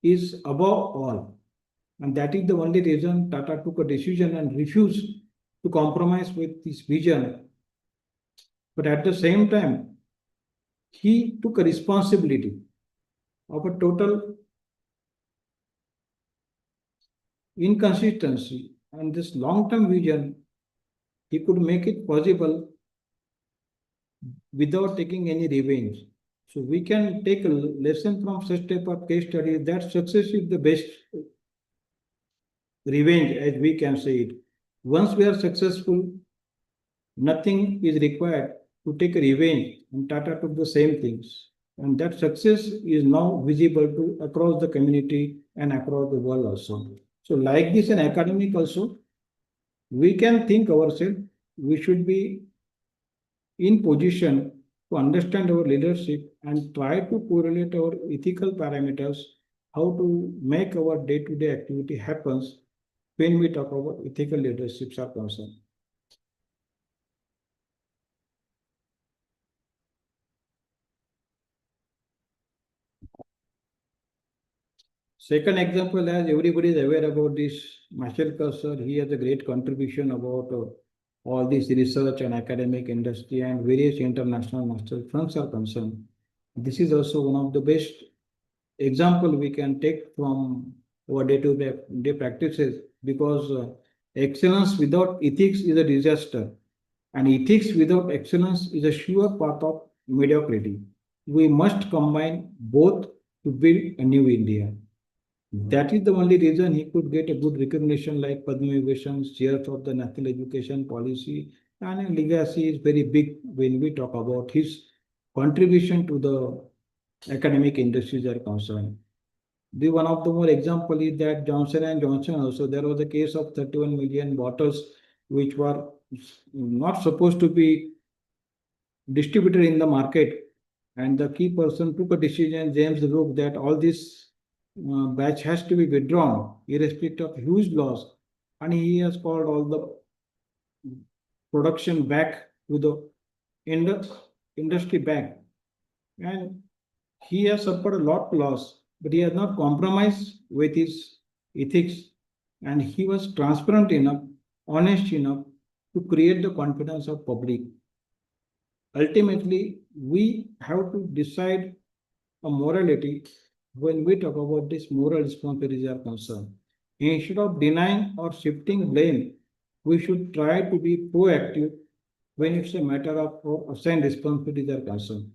is above all. And that is the only reason Tata took a decision and refused to compromise with this vision. But at the same time, he took a responsibility of a total inconsistency, and this long-term vision, he could make it possible without taking any revenge. So we can take a lesson from such type of case study that success is the best revenge, as we can say it. Once we are successful, nothing is required to take a revenge, and Tata took the same things. And that success is now visible to across the community and across the world also. So like this in academic also, we can think ourselves, we should be in position to understand our leadership and try to correlate our ethical parameters, how to make our day-to-day activity happens when we talk about ethical leaderships are concerned. Second example, as everybody is aware about this, Marshall Cursor, he has a great contribution about all this research and academic industry and various international master firms are concerned. This is also one of the best example we can take from our day-to-day practices, because excellence without ethics is a disaster, and ethics without excellence is a sure path of mediocrity. We must combine both to build a new India. That is the only reason he could get a good recognition like Padma Vibhushan, chair of the National Education Policy, and a legacy is very big when we talk about his contribution to the academic industries are concerned. The one of the more example is that Johnson and Johnson also, there was a case of 31 million bottles which were not supposed to be distributed in the market, and the key person took a decision, James Rook, that all this batch has to be withdrawn irrespective of huge loss, and he has called all the production back to the industry back, and he has suffered a lot loss, but he has not compromised with his ethics, and he was transparent enough, honest enough to create the confidence of public. Ultimately, we have to decide a morality when we talk about this moral responsibilities are concerned. Instead of denying or shifting blame, we should try to be proactive when it's a matter of assigned responsibilities are concerned.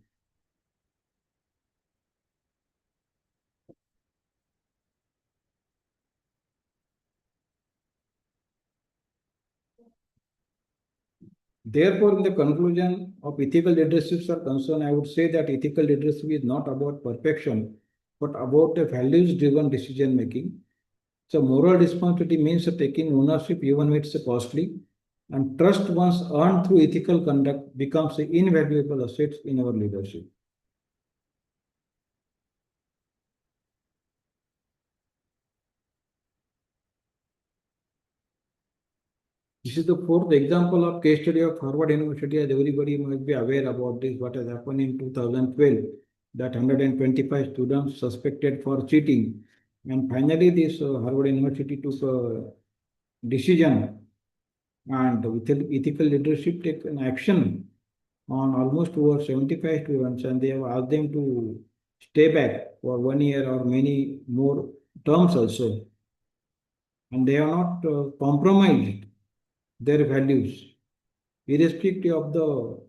Therefore, in the conclusion of ethical leaderships are concerned, I would say that ethical leadership is not about perfection, but about a values-driven decision making. So moral responsibility means taking ownership even when it's costly, and trust once earned through ethical conduct becomes an invaluable asset in our leadership. This is the fourth example of case study of Harvard University, as everybody must be aware about this, what has happened in 2012, that 125 students suspected for cheating. And finally, this Harvard University took a decision, and with ethical leadership take an action on almost over 75 students, and they have asked them to stay back for 1 year or many more terms also. And they have not compromised their values, irrespective of the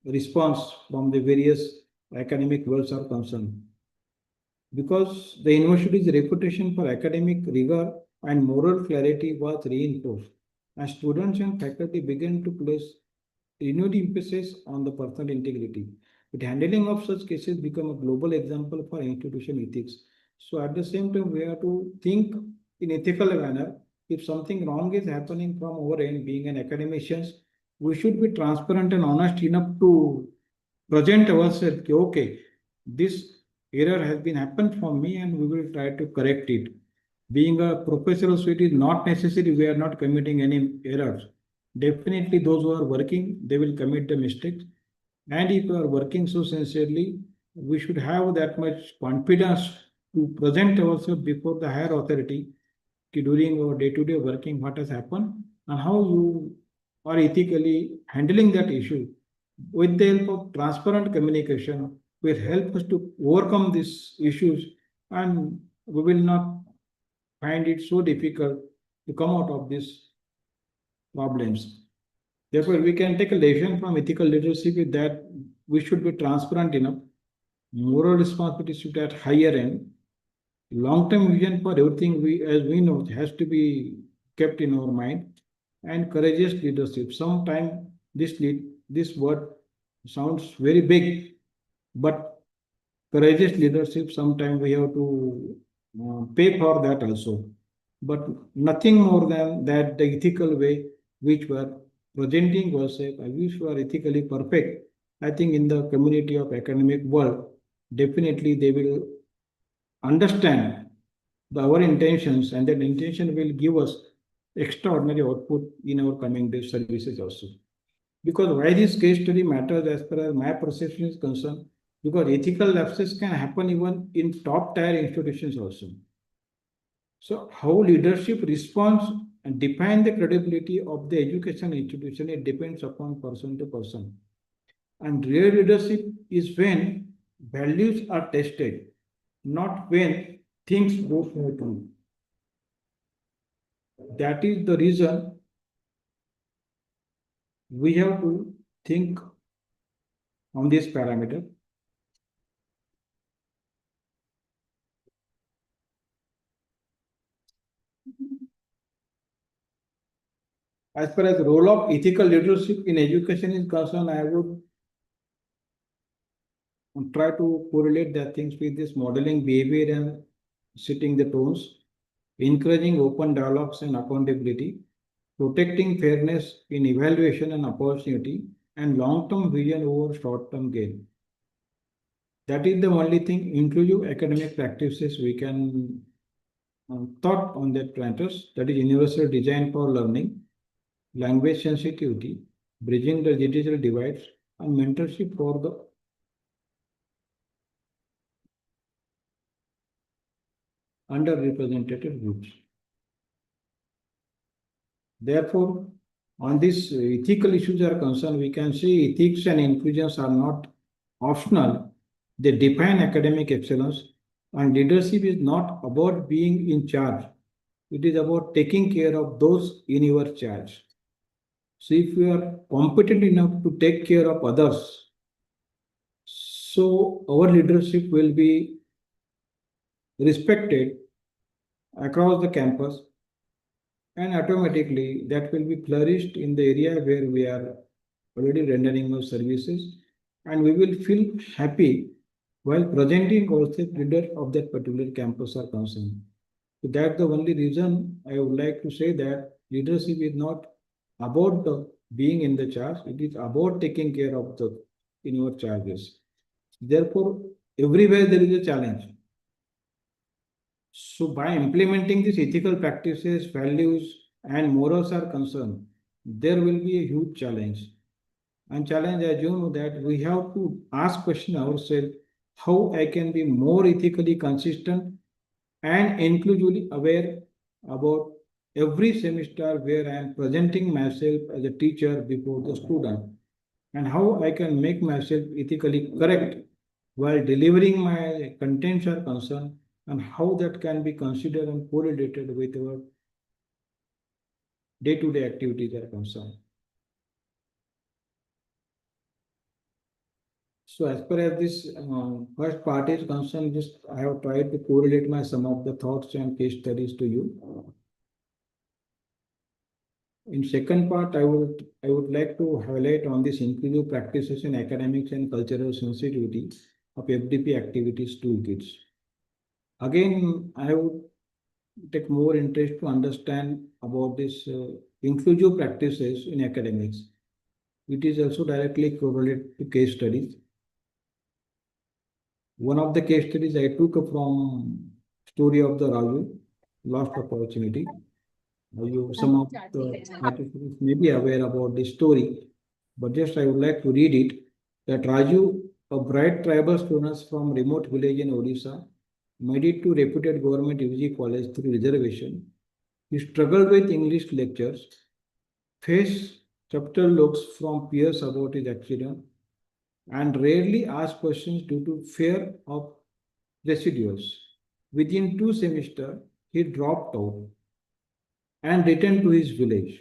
response from the various academic worlds are concerned. Because the university's reputation for academic rigor and moral clarity was reinforced, and students and faculty began to place renewed emphasis on the personal integrity. But handling of such cases become a global example for institution ethics. So at the same time, we have to think in ethical manner. If something wrong is happening from our end, being an academicians, we should be transparent and honest enough to present ourselves. Okay, this error has been happened for me, and we will try to correct it. Being a professor also, it is not necessary we are not committing any errors. Definitely those who are working, they will commit the mistakes. And if you are working so sincerely, we should have that much confidence to present ourselves before the higher authority during our day-to-day working, what has happened and how you are ethically handling that issue. With the help of transparent communication, will help us to overcome these issues, and we will not find it so difficult to come out of these problems. Therefore, we can take a lesson from ethical leadership is that we should be transparent enough, moral responsibility should be at higher end, long-term vision for everything as we know has to be kept in our mind, and courageous leadership. Sometimes this word sounds very big, but courageous leadership, sometimes we have to pay for that also. But nothing more than that, the ethical way which we are presenting ourselves, I wish we are ethically perfect. I think in the community of academic world, definitely they will understand our intentions, and that intention will give us extraordinary output in our coming day services also. Because why this case study matters as far as my perception is concerned, because ethical lapses can happen even in top tier institutions also. So how leadership responds and define the credibility of the education institution, it depends upon person to person. And real leadership is when values are tested, not when things go smoothly. That is the reason we have to think on this parameter. As far as the role of ethical leadership in education is concerned, I would try to correlate that things with this modeling behavior and setting the tones, encouraging open dialogues and accountability, protecting fairness in evaluation and opportunity, and long-term vision over short-term gain. That is the only thing inclusive academic practices we can thought on that planters. That is universal design for learning, language sensitivity, bridging the digital divides, and mentorship for the underrepresented groups. Therefore, on these ethical issues are concerned, we can say ethics and inclusions are not optional. They define academic excellence, and leadership is not about being in charge. It is about taking care of those in your charge. So if you are competent enough to take care of others, so our leadership will be respected across the campus, and automatically that will be flourished in the area where we are already rendering our services, and we will feel happy while presenting also leader of that particular campus are concerned. So that's the only reason I would like to say that leadership is not about the being in the charge, it is about taking care of the in your charges. Therefore, everywhere there is a challenge. So by implementing these ethical practices, values, and morals are concerned, there will be a huge challenge. And challenge, as you know, that we have to ask question ourselves how I can be more ethically consistent and inclusively aware about every semester where I am presenting myself as a teacher before the student, and how I can make myself ethically correct while delivering my contents are concerned, and how that can be considered and correlated with our day-to-day activities are concerned. So as far as this first part is concerned, just I have tried to correlate my some of the thoughts and case studies to you. In second part, I would like to highlight on this inclusive practices in academics and cultural sensitivity of FDP activities toolkits. Again, I would take more interest to understand about this inclusive practices in academics. It is also directly correlated to case studies. One of the case studies I took from story of the Raju, lost opportunity. Some of the participants may be aware about this story, but just I would like to read it. That Raju, a bright tribal student from remote village in Odisha, made it to reputed government UG college through reservation. He struggled with English lectures, faced subtle looks from peers about his accident, and rarely asked questions due to fear of residuals. Within 2 semesters, he dropped out and returned to his village,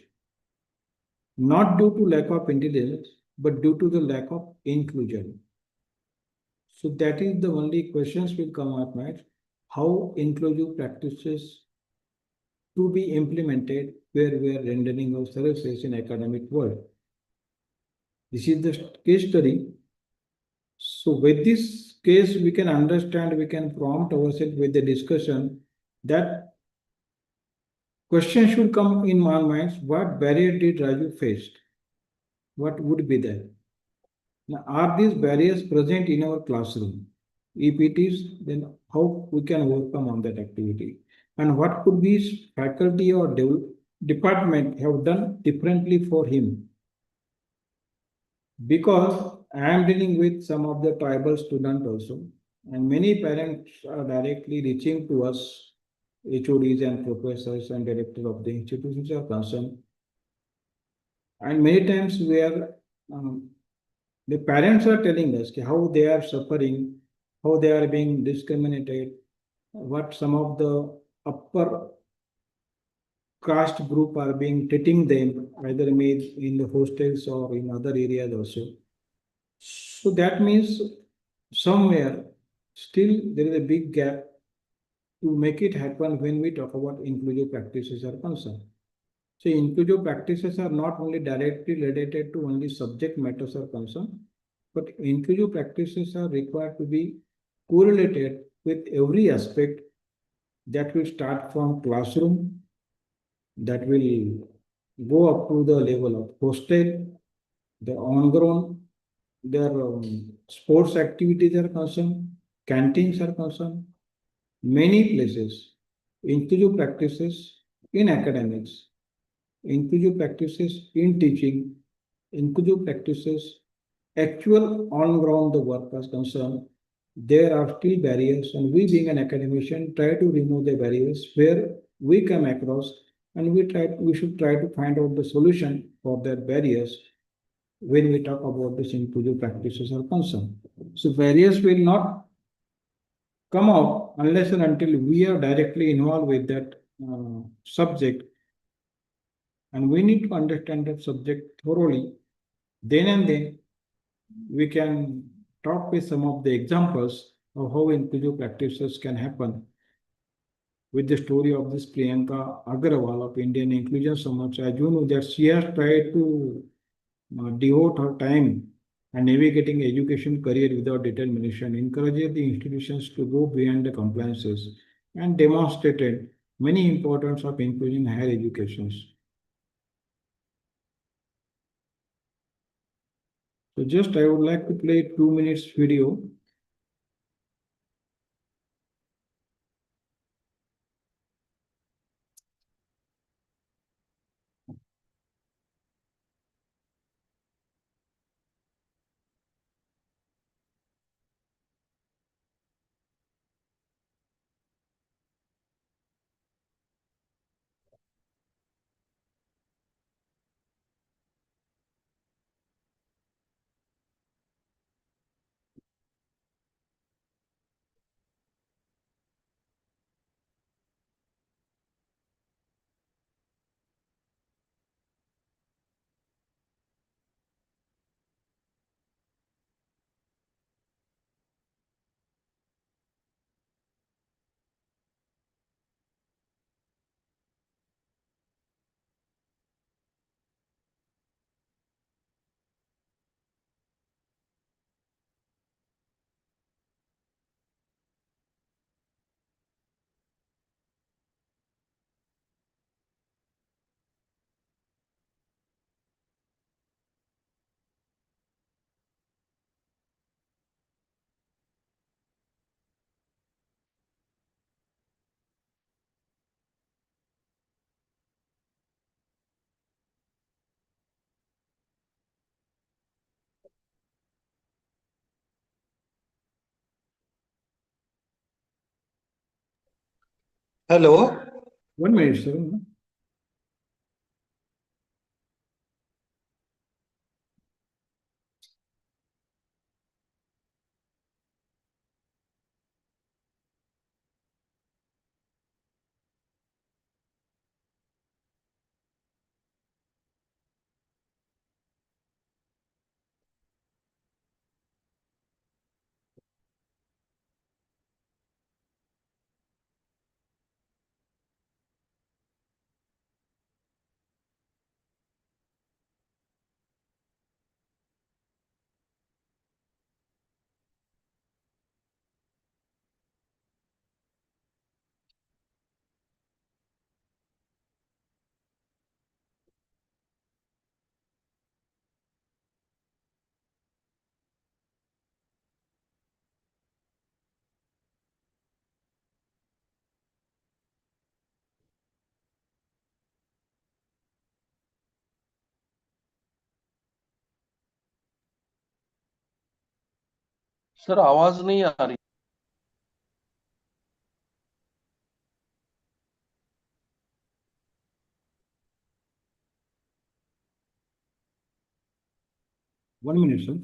not due to lack of intelligence, but due to the lack of inclusion. So that is the only questions will come up next. How inclusive practices to be implemented where we are rendering our services in academic world. This is the case study. So with this case, we can understand, we can prompt ourselves with the discussion that question should come in our minds. What barrier did Raju face? What would be there? Now, are these barriers present in our classroom? If it is, then how we can overcome on that activity? And what could be faculty or department have done differently for him? Because I am dealing with some of the tribal students also, and many parents are directly reaching to us, HODs and professors and directors of the institutions are concerned. And many times we are, the parents are telling us how they are suffering how they are being discriminated, what some of the upper caste group are being treating them, either made in the hostels or in other areas also. So that means somewhere still there is a big gap to make it happen when we talk about inclusive practices are concerned. So inclusive practices are not only directly related to only subject matters are concerned, but inclusive practices are required to be correlated with every aspect that will start from classroom, that will go up to the level of hostel, the on-ground, their sports activities are concerned, canteens are concerned, many places, inclusive practices in academics, inclusive practices in teaching, inclusive practices, actual on-ground the work is concerned, there are still barriers, and we being an academician try to remove the barriers where we come across, and we should try to find out the solution for that barriers when we talk about this inclusive practices are concerned. So barriers will not come out unless and until we are directly involved with that subject, and we need to understand that subject thoroughly. Then and then we can talk with some of the examples of how inclusive practices can happen with the story of this Priyanka Agarwal of Indian Inclusion so much. As you know that she has tried to devote her time and navigating education career without determination, encourages the institutions to go beyond the compliances, and demonstrated many importance of inclusion in higher education. So just I would like to play 2 minutes video. Hello. 1 minute, sir. Sir आवाज नहीं आ रही. 1 minute, sir.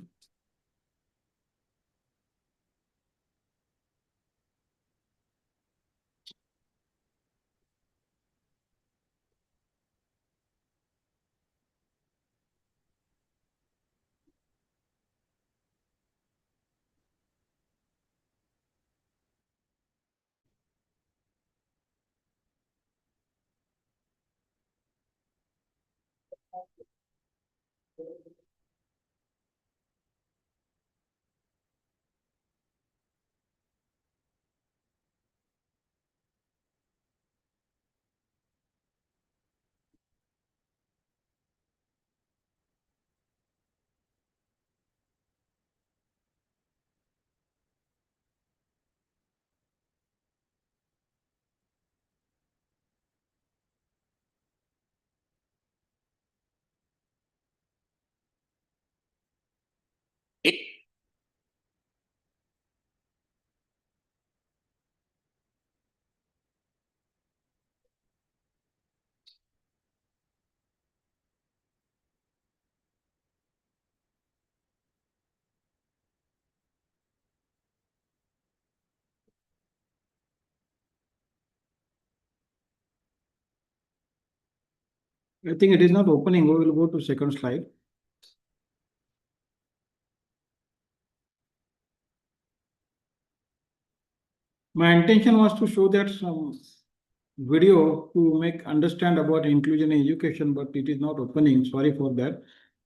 It I think it is not opening. We will go to second slide. My intention was to show that some video to make understand about inclusion in education, but it is not opening. Sorry for that.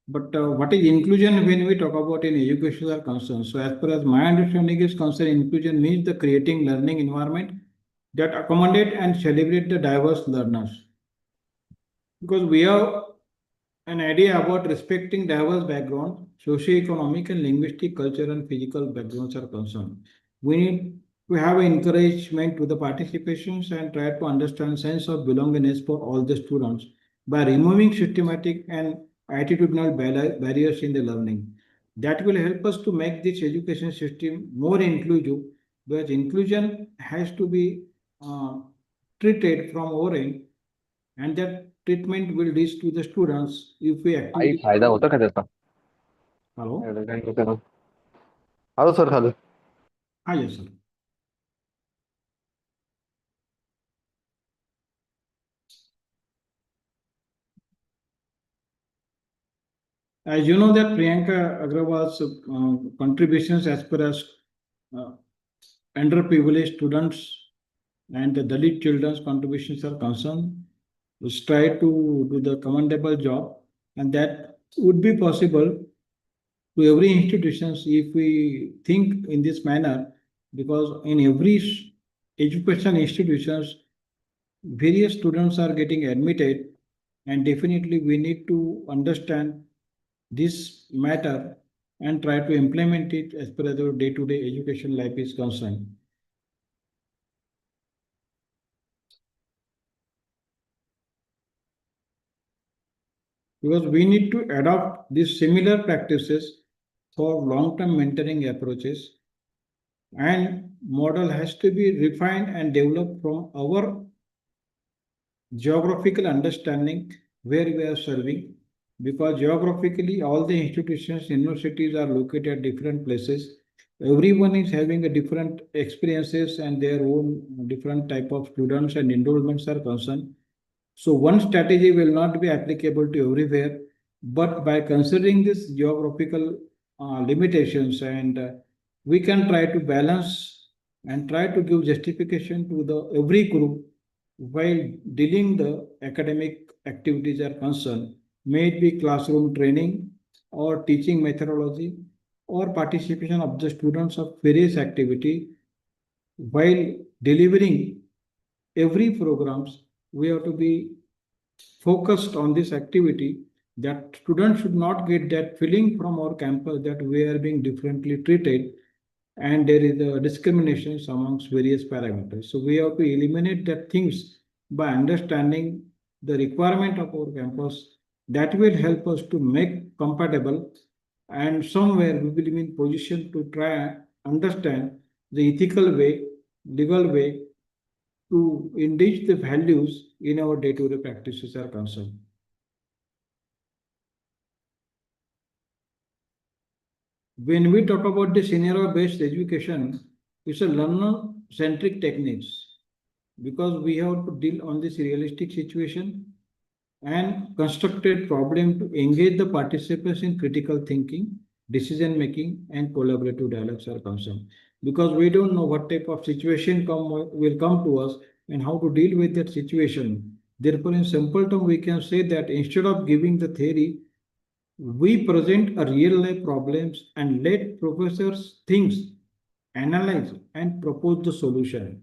But what is inclusion when we talk about in education are concerned? So as far as my understanding is concerned, inclusion means the creating learning environment that accommodate and celebrate the diverse learners. Because we have an idea about respecting diverse background, socio-economic and linguistic, cultural and physical backgrounds are concerned. We need to have an encouragement to the participations and try to understand sense of belongingness for all the students by removing systematic and attitudinal barriers in the learning. That will help us to make this education system more inclusive, because inclusion has to be treated from our end, and that treatment will reach to the students if we actually. फायदा होता का त्याचा? Hello? Hello sir, hello. Ah, yes, sir. As you know that Priyanka Agrawal's contributions as far as underprivileged students and the Dalit children's contributions are concerned, was try to do the commendable job, and that would be possible to every institutions if we think in this manner, because in every education institutions, various students are getting admitted, and definitely we need to understand this matter and try to implement it as per our day-to-day education life is concerned. Because we need to adopt these similar practices for long-term mentoring approaches, and model has to be refined and developed from our geographical understanding where we are serving, because geographically all the institutions, universities are located at different places. Everyone is having a different experiences and their own different type of students and enrollments are concerned. So one strategy will not be applicable to everywhere, but by considering this geographical limitations, and we can try to balance and try to give justification to the every group while dealing the academic activities are concerned, may it be classroom training or teaching methodology or participation of the students of various activity. While delivering every programs, we have to be focused on this activity, that students should not get that feeling from our campus that we are being differently treated and there is a discrimination amongst various parameters. So we have to eliminate that things by understanding the requirement of our campus. That will help us to make compatible, and somewhere we will be in position to try and understand the ethical way, legal way to enrich the values in our day-to-day practices are concerned. When we talk about the scenario-based education, it's a learner-centric techniques, because we have to deal on this realistic situation and constructed problem to engage the participants in critical thinking, decision making, and collaborative dialogues are concerned. Because we don't know what type of situation will come to us and how to deal with that situation. Therefore, in simple term, we can say that instead of giving the theory, we present a real life problems and let professors think, analyze and propose the solution,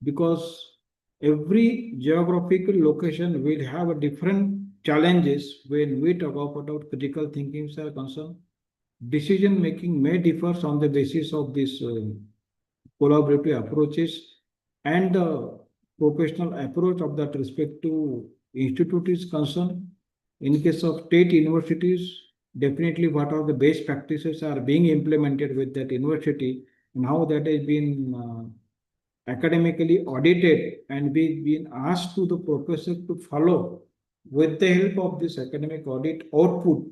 because every geographical location will have a different challenges when we talk about critical thinking are concerned. Decision making may differ on the basis of these collaborative approaches, and the professional approach of that respect to institute is concerned. In case of state universities, definitely what are the best practices are being implemented with that university and how that has been academically audited and been asked to the professor to follow with the help of this academic audit output.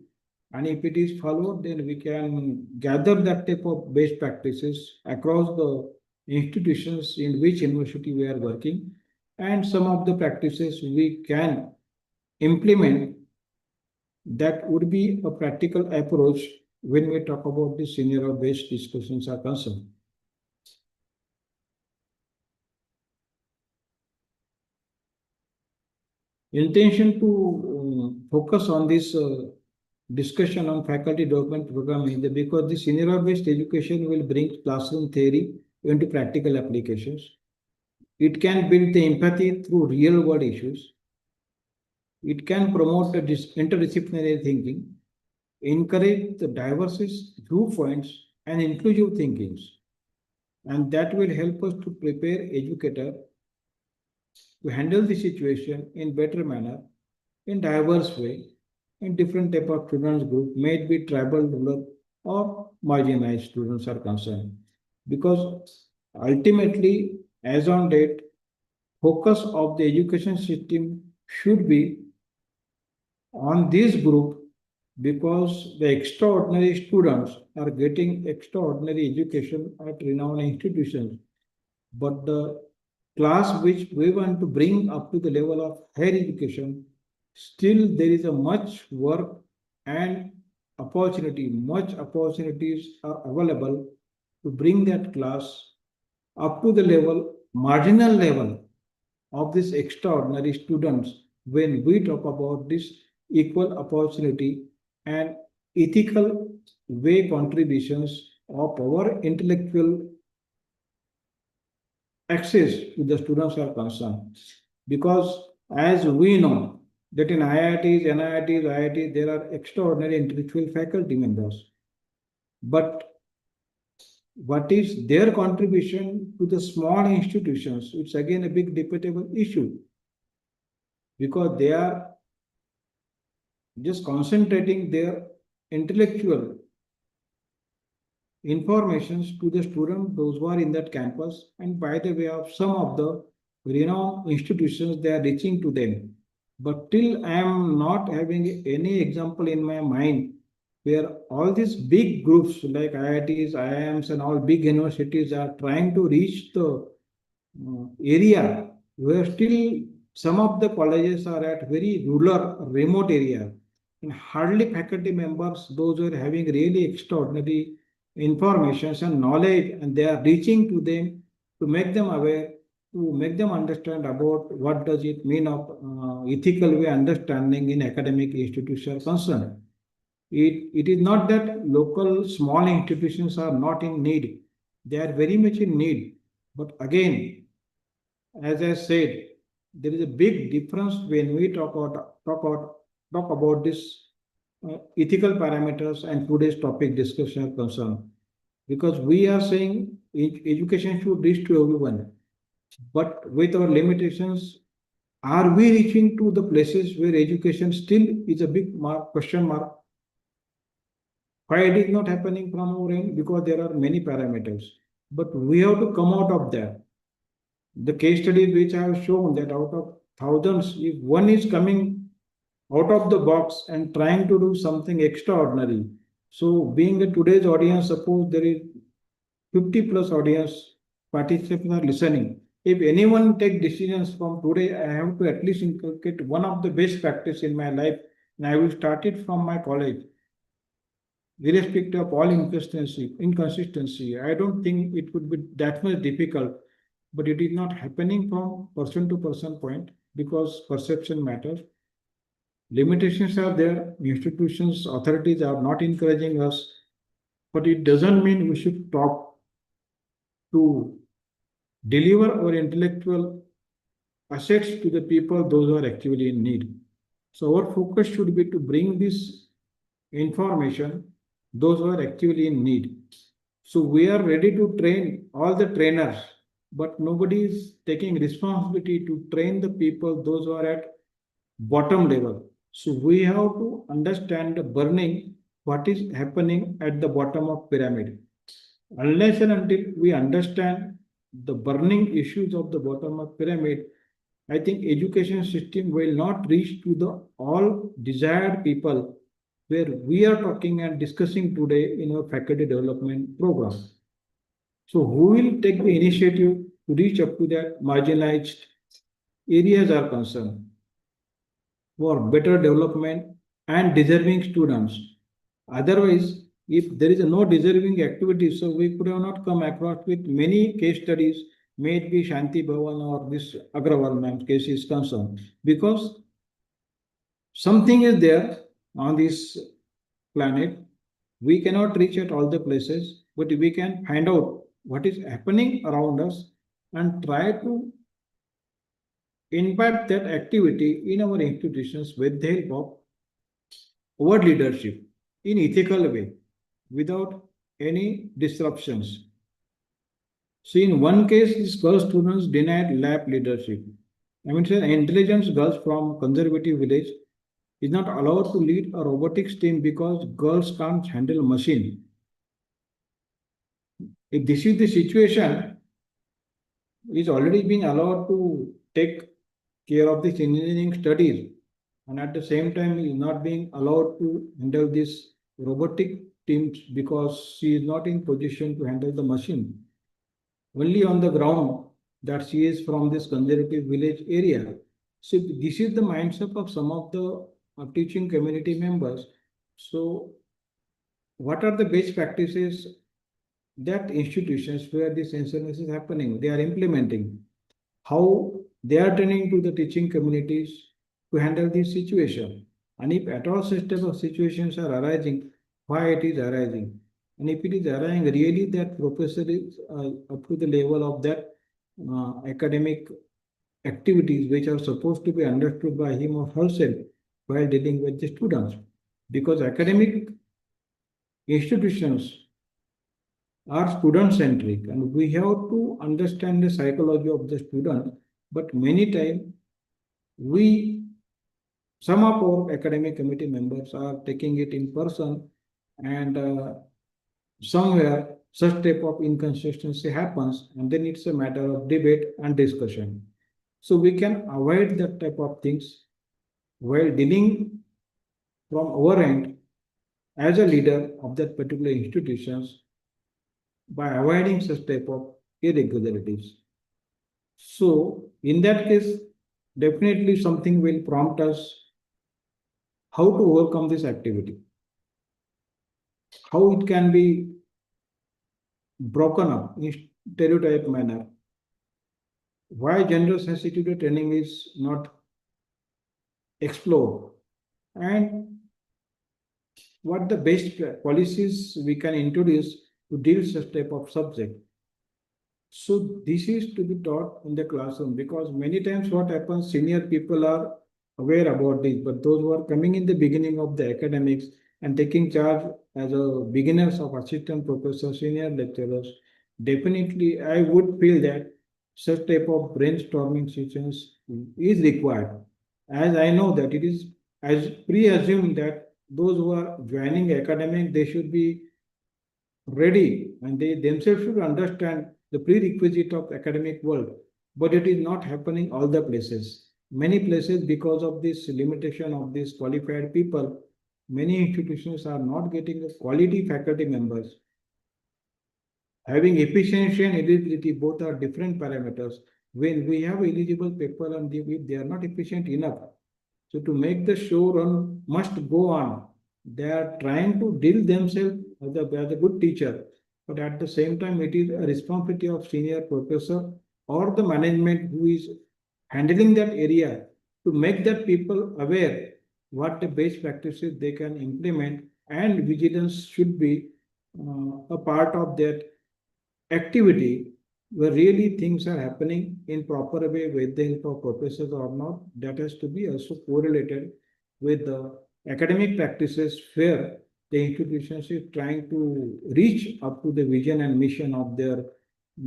And if it is followed, then we can gather that type of best practices across the institutions in which university we are working. And some of the practices we can implement that would be a practical approach when we talk about the scenario-based discussions are concerned. Intention to focus on this discussion on faculty development program is that because the scenario-based education will bring classroom theory into practical applications. It can build the empathy through real-world issues. It can promote the interdisciplinary thinking, encourage the diverse viewpoints and inclusive thinkings. And that will help us to prepare educator to handle the situation in better manner, in diverse way, in different type of students group, may it be tribal, rural, or marginalized students are concerned. Because ultimately, as on date, focus of the education system should be on this group, because the extraordinary students are getting extraordinary education at renowned institutions. But the class which we want to bring up to the level of higher education, still there is a much work and much opportunities are available to bring that class up to the level, marginal level of these extraordinary students when we talk about this equal opportunity and ethical way contributions of our intellectual access to the students are concerned. Because as we know that in IITs, there are extraordinary intellectual faculty members. But what is their contribution to the small institutions? It's again a big debatable issue, because they are just concentrating their intellectual informations to the students, those who are in that campus, and by the way of some of the renowned institutions, they are reaching to them. But till I am not having any example in my mind where all these big groups like IITs, IIMs, and all big universities are trying to reach the area where still some of the colleges are at very rural, remote area, and hardly faculty members, those who are having really extraordinary informations and knowledge, and they are reaching to them to make them aware, to make them understand about what does it mean of ethical way understanding in academic institutions concerned. It is not that local small institutions are not in need. They are very much in need. But again, as I said, there is a big difference when we talk about this ethical parameters and today's topic discussion are concerned. Because we are saying education should reach to everyone. But with our limitations, are we reaching to the places where education still is a big question mark? Why it is not happening from our end? Because there are many parameters. But we have to come out of that. The case studies which I have shown that out of thousands, if one is coming out of the box and trying to do something extraordinary. So being a today's audience, suppose there is 50 plus audience participants are listening. If anyone take decisions from today, I have to at least inculcate one of the best practice in my life, and I will start it from my college. Irrespective of all inconsistency, I don't think it would be that much difficult, but it is not happening from person to person point, because perception matters. limitations are there. Institutions, authorities are not encouraging us, but it doesn't mean we should stop to deliver our intellectual assets to the people, those who are actually in need. So our focus should be to bring this information, those who are actually in need. So we are ready to train all the trainers, but nobody is taking responsibility to train the people, those who are at bottom level. So we have to understand the burning, what is happening at the bottom of pyramid. Unless and until we understand the burning issues of the bottom of pyramid, I think education system will not reach to the all desired people where we are talking and discussing today in our faculty development program. So who will take the initiative to reach up to that marginalized areas are concerned for better development and deserving students. Otherwise, if there is no deserving activity, so we could have not come across with many case studies, may it be Shanti Bhavan or this Agrawal ma'am case is concerned, because something is there on this planet. We cannot reach at all the places, but we can find out what is happening around us and try to impact that activity in our institutions with the help of our leadership in ethical way without any disruptions. So in one case, these girl students denied lab leadership. I mean, intelligent girls from conservative village is not allowed to lead a robotics team because girls can't handle machine. If this is the situation, is already being allowed to take care of this engineering studies, and at the same time is not being allowed to handle this robotic teams because she is not in position to handle the machine. Only on the ground that she is from this conservative village area. So this is the mindset of some of the teaching community members. So what are the best practices that institutions where this incidence is happening, they are implementing? How they are turning to the teaching communities to handle this situation? And if at all such type of situations are arising, why it is arising? And if it is arising really that professor is up to the level of that academic activities which are supposed to be understood by him or herself while dealing with the students. Because academic institutions are student-centric and we have to understand the psychology of the student, but many times some of our academic committee members are taking it in person and somewhere such type of inconsistency happens and then it's a matter of debate and discussion. So we can avoid that type of things while dealing from our end as a leader of that particular institutions by avoiding such type of irregularities. So in that case, definitely something will prompt us how to overcome this activity, how it can be broken up in stereotype manner, why gender sensitive training is not explored, and what the best policies we can introduce to deal such type of subject. So this is to be taught in the classroom because many times what happens, senior people are aware about this, but those who are coming in the beginning of the academics and taking charge as a beginners of assistant professors, senior lecturers, definitely I would feel that such type of brainstorming sessions is required. As I know that it is as pre-assumed that those who are joining academic, they should be ready and they themselves should understand the prerequisite of academic world, but it is not happening all the places. Many places, because of this limitation of these qualified people, many institutions are not getting the quality faculty members. Having efficiency and eligibility both are different parameters. When we have eligible people and if they are not efficient enough, so to make the show run must go on. They are trying to deal themselves as a good teacher, but at the same time, it is a responsibility of senior professor or the management who is handling that area to make that people aware what the best practices they can implement, and vigilance should be a part of that activity where really things are happening in proper way with the help of professors or not. That has to be also correlated with the academic practices where the institutions is trying to reach up to the vision and mission of their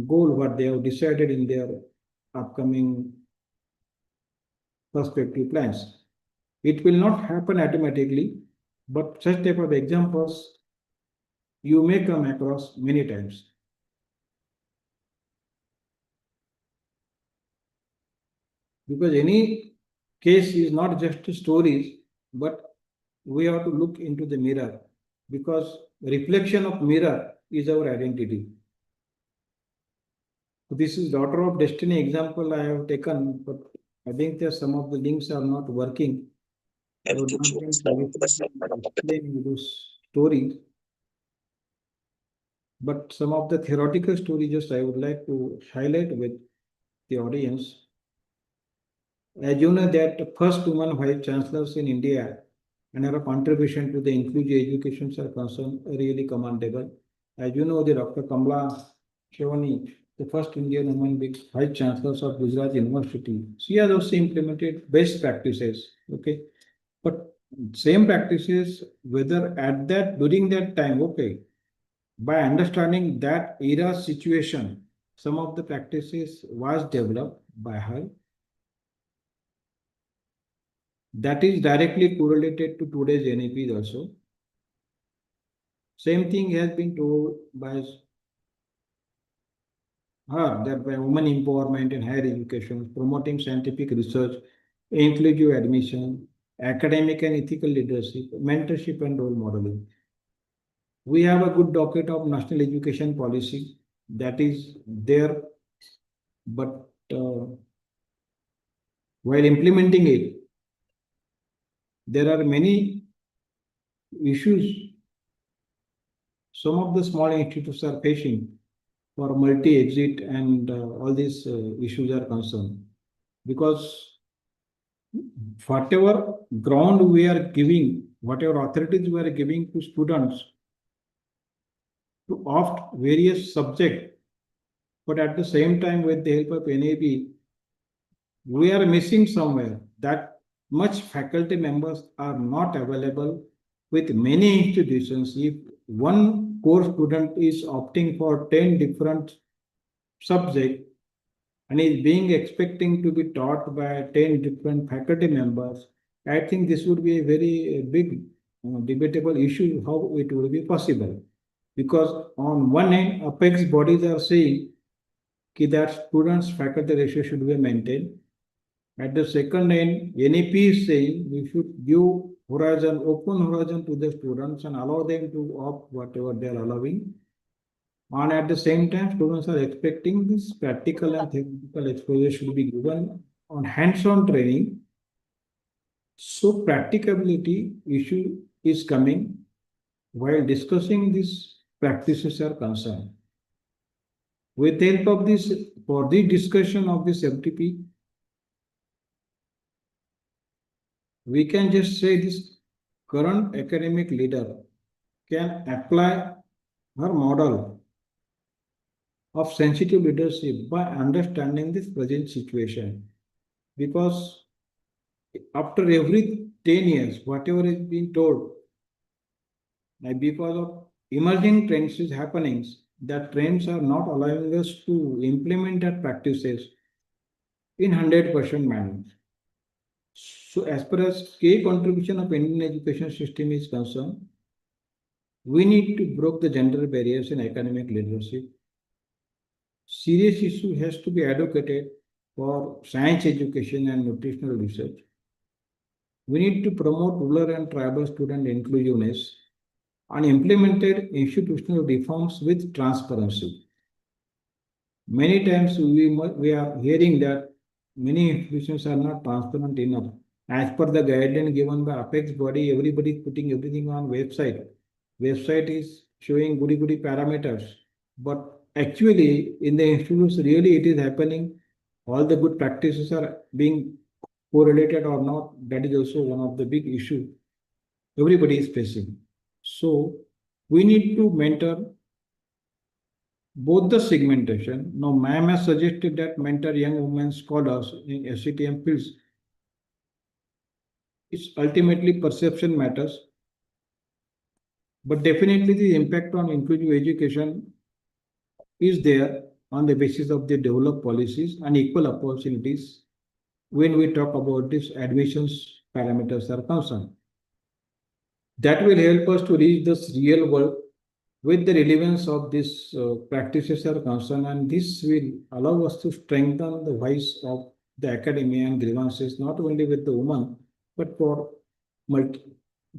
goal, what they have decided in their upcoming prospective plans. It will not happen automatically, but such type of examples you may come across many times. Because any case is not just stories, but we have to look into the mirror, because reflection of mirror is our identity. This is daughter of destiny example I have taken, but I think that some of the links are not working. I would not explain those stories, but some of the theoretical stories just I would like to highlight with the audience. As you know that the first woman vice chancellors in India and her contribution to the inclusive education are concerned really commendable. As you know, the Dr. Kamla Shavani, the first Indian woman vice chancellors of Gujarat University, she has also implemented best practices. Okay, but same practices, whether at that during that time, okay, by understanding that era situation, some of the practices was developed by her. That is directly correlated to today's NEPs also. Same thing has been told by her, that by women empowerment in higher education, promoting scientific research, inclusive admission, academic and ethical leadership, mentorship and role modeling. We have a good docket of national education policy that is there, but while implementing it, there are many issues some of the small institutes are facing for multi-exit and all these issues are concerned. Because whatever ground we are giving, whatever authorities we are giving to students to opt various subjects, but at the same time with the help of NAB, we are missing somewhere. That much faculty members are not available with many institutions. If one core student is opting for 10 different subjects and is being expecting to be taught by 10 different faculty members, I think this would be a very big debatable issue how it would be possible. Because on one hand, apex bodies are saying that students faculty ratio should be maintained. At the second end, NEP is saying we should give horizon, open horizon to the students and allow them to opt whatever they are allowing. And at the same time, students are expecting this practical and theoretical exposure should be given on hands-on training. So practicability issue is coming while discussing these practices are concerned. With the help of this, for the discussion of this FTP, we can just say this current academic leader can apply her model of sensitive leadership by understanding this present situation. Because after every 10 years, whatever is being told, because of emerging trends is happening, that trends are not allowing us to implement that practices in 100% manner. So as far as key contribution of Indian education system is concerned, we need to break the gender barriers in academic leadership. Serious issue has to be advocated for science education and nutritional research. We need to promote rural and tribal student inclusiveness and implemented institutional reforms with transparency. Many times we are hearing that many institutions are not transparent enough. As per the guideline given by apex body, everybody is putting everything on website. Website is showing goody parameters, but actually in the institutes really it is happening. All the good practices are being correlated or not, that is also one of the big issue everybody is facing. So we need to mentor both the segmentation. Now, ma'am has suggested that mentor young women scholars in SCTM fields. It's ultimately perception matters, but definitely the impact on inclusive education is there on the basis of the developed policies and equal opportunities when we talk about this admissions parameters are concerned. That will help us to reach this real world with the relevance of these practices are concerned, and this will allow us to strengthen the voice of the academia and grievances, not only with the women, but for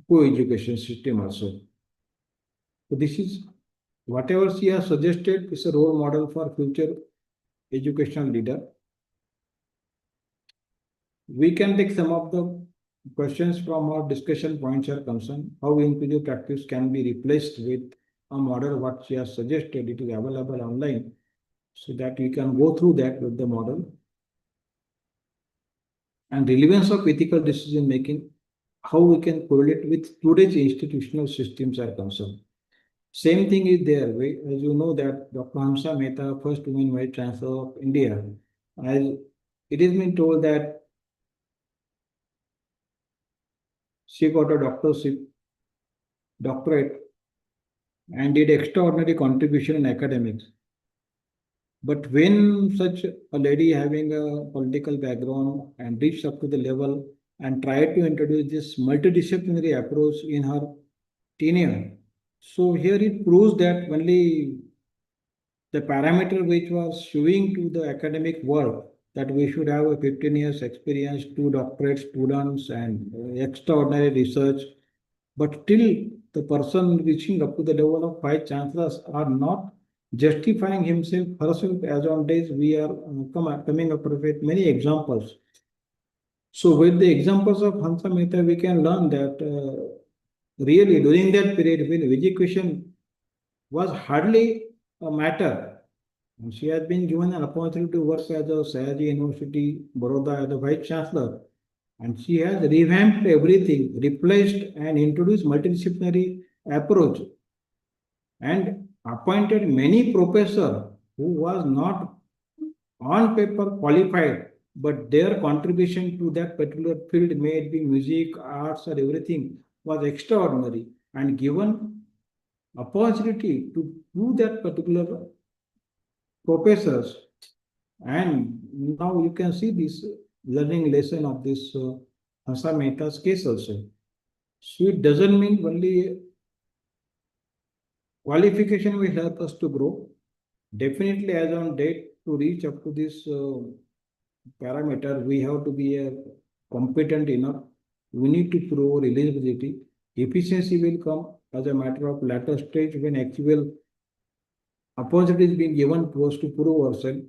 co-education system also. So this is whatever she has suggested is a role model for future educational leader. We can take some of the questions from our discussion points are concerned. How inclusive practice can be replaced with a model what she has suggested. It is available online so that we can go through that with the model. And relevance of ethical decision making, how we can correlate with today's institutional systems are concerned. Same thing is there. As you know that Dr. Hamsa Mehta, first woman vice chancellor of India, as it has been told that she got a doctorate and did extraordinary contribution in academics. But when such a lady having a political background and reached up to the level and tried to introduce this multidisciplinary approach in her tenure, so here it proves that only the parameter which was showing to the academic world that we should have a 15 years experience, 2 doctorate students and extraordinary research, but till the person reaching up to the level of vice chancellors are not justifying himself herself. As on days we are coming up with many examples. So with the examples of Hamsa Mehta, we can learn that really during that period when education was hardly a matter, and she has been given an opportunity to work as a Sayaji University, Baroda as a vice chancellor, and she has revamped everything, replaced and introduced multidisciplinary approach, and appointed many professors who was not on paper qualified, but their contribution to that particular field, may it be music, arts, or everything, was extraordinary, and given opportunity to do that particular professors. And now you can see this learning lesson of this Hamsa Mehta's case also. So it doesn't mean only qualification will help us to grow. Definitely, as on date, to reach up to this parameter, we have to be competent enough. We need to prove eligibility. Efficiency will come as a matter of later stage when actual opportunity is being given to us to prove ourselves.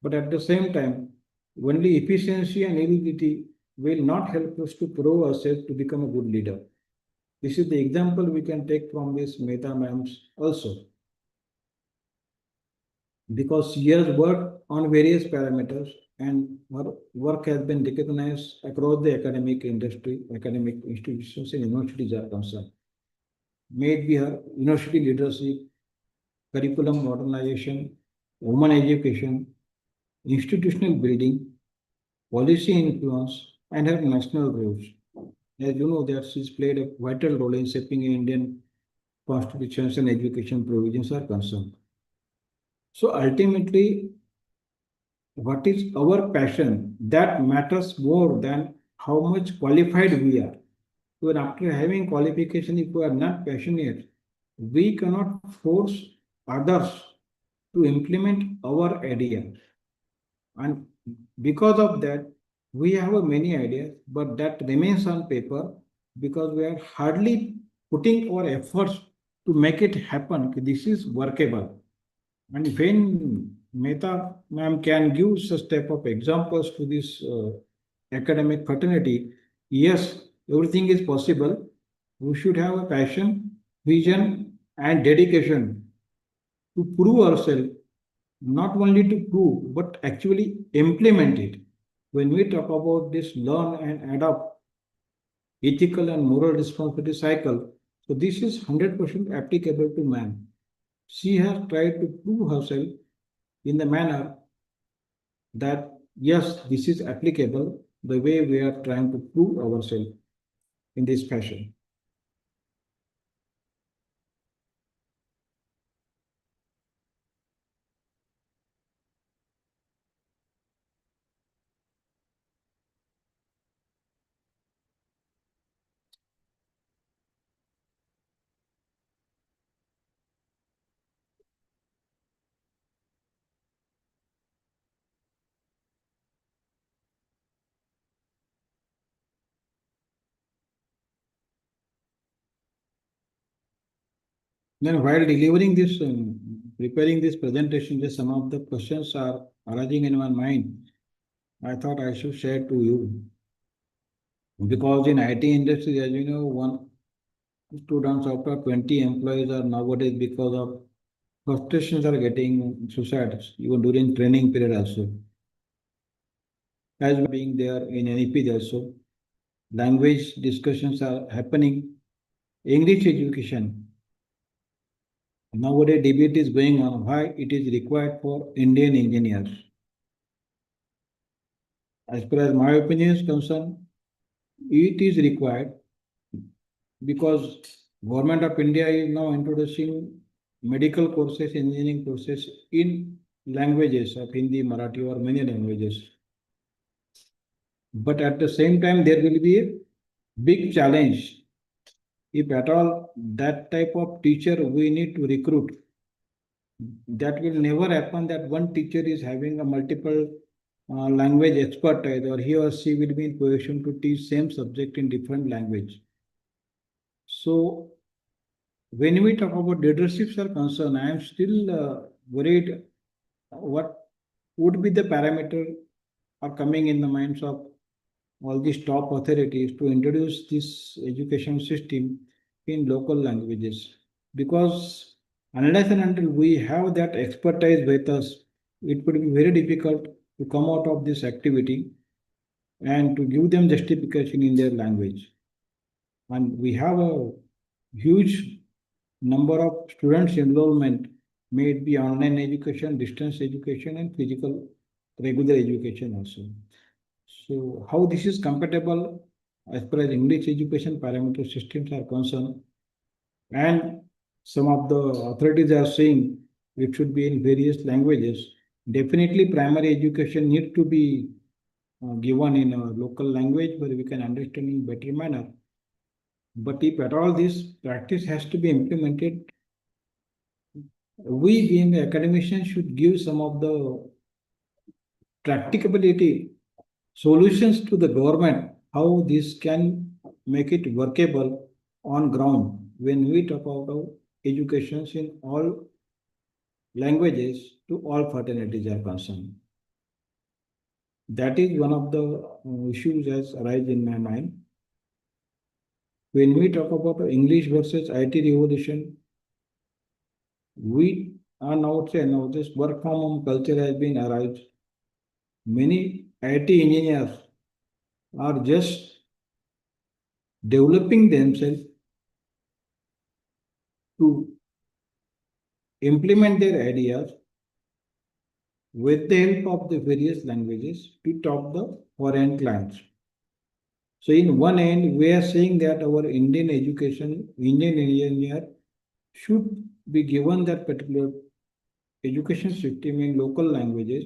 But at the same time, only efficiency and eligibility will not help us to prove ourselves to become a good leader. This is the example we can take from this Mehta ma'ams also. Because she has worked on various parameters and her work has been recognized across the academic industry, academic institutions and universities are concerned. May it be her university leadership, curriculum modernization, women education, institutional building, policy influence, and her national roles. As you know that she's played a vital role in shaping Indian constitutions and education provisions are concerned. So ultimately, what is our passion that matters more than how much qualified we are. Even after having qualification, if we are not passionate, we cannot force others to implement our idea. And because of that, we have many ideas, but that remains on paper because we are hardly putting our efforts to make it happen. This is workable. And when Mehta ma'am can give such type of examples to this academic fraternity, yes, everything is possible. We should have a passion, vision, and dedication to prove ourselves, not only to prove, but actually implement it. when we talk about this learn and adopt ethical and moral responsibility cycle, so this is 100% applicable to man. She has tried to prove herself in the manner that yes, this is applicable the way we are trying to prove ourselves in this fashion. Then while delivering this, preparing this presentation, just some of the questions are arising in my mind. I thought I should share to you. Because in IT industry, as you know, one students out of 20 employees are nowadays because of frustrations are getting suicides, even during training period also. As being there in NEP also, language discussions are happening. English education. Nowadays debate is going on why it is required for Indian engineers. As far as my opinion is concerned, it is required because Government of India is now introducing medical courses, engineering courses in languages of Hindi, Marathi or many languages. But at the same time, there will be a big challenge. If at all that type of teacher we need to recruit, that will never happen that one teacher is having a multiple language expertise or he or she will be in position to teach same subject in different language. So when we talk about leaderships are concerned, I am still worried what would be the parameter are coming in the minds of all these top authorities to introduce this education system in local languages. Because unless and until we have that expertise with us, it would be very difficult to come out of this activity and to give them justification in their language. And we have a huge number of students enrollment, may it be online education, distance education, and physical regular education also. So how this is compatible as far as English education parameter systems are concerned, and some of the authorities are saying it should be in various languages. Definitely primary education need to be given in a local language where we can understand in better manner. But if at all this practice has to be implemented, we being academicians should give some of the practicability solutions to the government, how this can make it workable on ground when we talk about educations in all languages to all fraternities are concerned. That is one of the issues as arise in my mind. When we talk about English versus IT revolution, we are now saying now this work from home culture has been arrived. Many IT engineers are just developing themselves to implement their ideas with the help of the various languages to top the foreign clients. So in one end, we are saying that our Indian education, Indian engineer should be given that particular education system in local languages.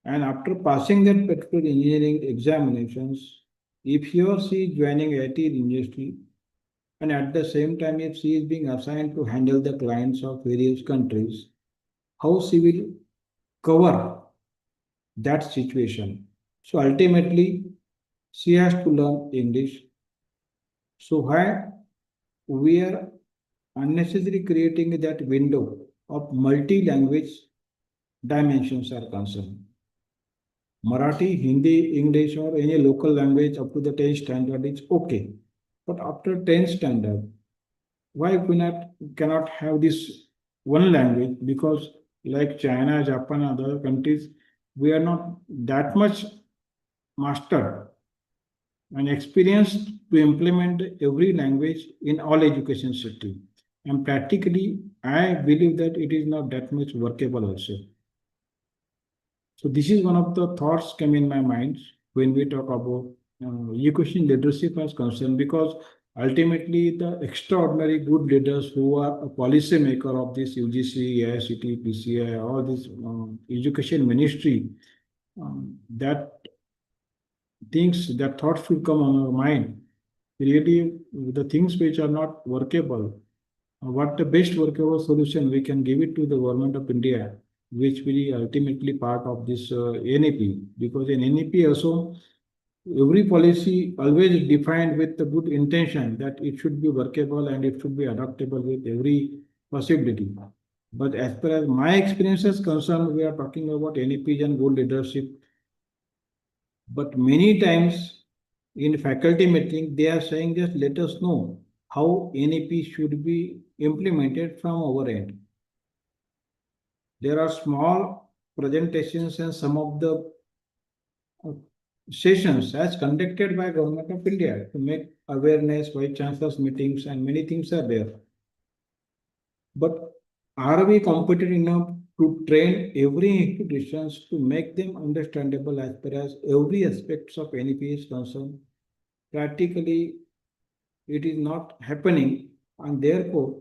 And after passing that particular engineering examinations, if he or she is joining IT industry, and at the same time, if she is being assigned to handle the clients of various countries, how she will cover that situation. So ultimately, she has to learn English. So why we are unnecessarily creating that window of multi-language dimensions are concerned. Marathi, Hindi, English, or any local language up to the 10th standard is okay. But after 10th standard, why we cannot have this one language? Because like China, Japan, other countries, we are not that much mastered and experienced to implement every language in all education system. And practically, I believe that it is not that much workable also. So this is one of the thoughts came in my mind when we talk about education leadership as concerned, because ultimately the extraordinary good leaders who are a policy maker of this UGC, AICT, PCI, all this education ministry, that things, that thoughts should come on our mind. Really, the things which are not workable, what the best workable solution we can give it to the government of India, which will be ultimately part of this NAP, because in NAP also every policy always defined with the good intention that it should be workable and it should be adaptable with every possibility. But as far as my experience is concerned, we are talking about NAPs and good leadership. But many times in faculty meeting, they are saying just let us know how NAP should be implemented from our end. There are small presentations and some of the sessions as conducted by Government of India to make awareness, vice chancellors meetings, and many things are there. But are we competent enough to train every institutions to make them understandable as far as every aspects of NEP is concerned? Practically, it is not happening, and therefore,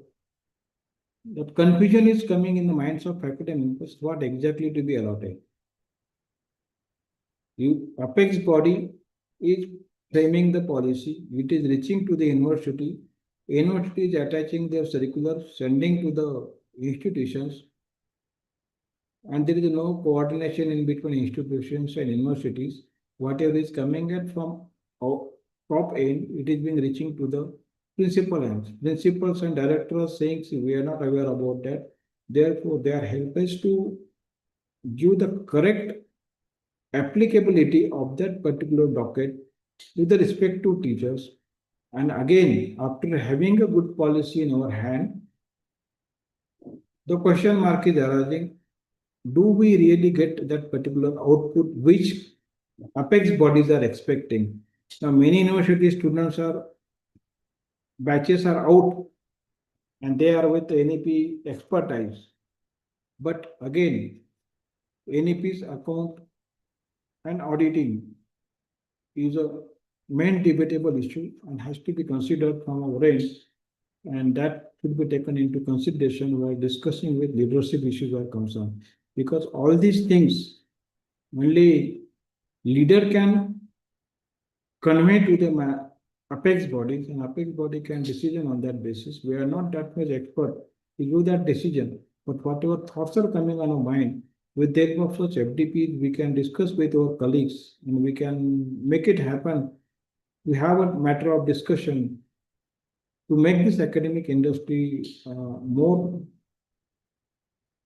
that confusion is coming in the minds of faculty members what exactly to be allotted. Apex body is framing the policy, it is reaching to the university, university is attaching their circular, sending to the institutions, and there is no coordination in between institutions and universities. Whatever is coming in from top end, it is being reaching to the principal ends. Principals and directors saying we are not aware about that. Therefore, they are helpless to give the correct applicability of that particular docket with the respect to teachers. And again, after having a good policy in our hand, the question mark is arising, do we really get that particular output which apex bodies are expecting? Now, many university students batches are out and they are with NEP expertise. But again, NEP's account and auditing is a main debatable issue and has to be considered from our end, and that should be taken into consideration while discussing with leadership issues are concerned. Because all these things only leader can convey to the apex bodies, and apex body can decision on that basis. We are not that much expert to do that decision, but whatever thoughts are coming on our mind, with the help of such FDPs, we can discuss with our colleagues and we can make it happen. We have a matter of discussion to make this academic industry more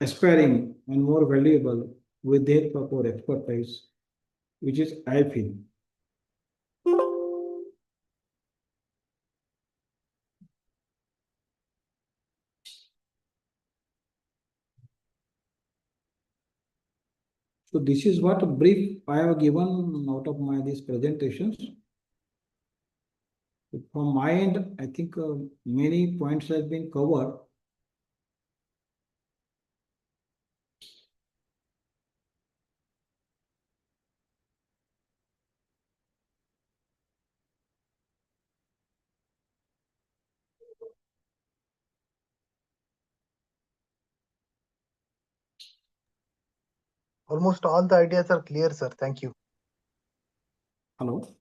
aspiring and more valuable with the help of our expertise, which is I feel. So this is what a brief I have given out of my these presentations. From my end, I think many points have been covered. Almost all the ideas are clear, sir. Thank you. Hello.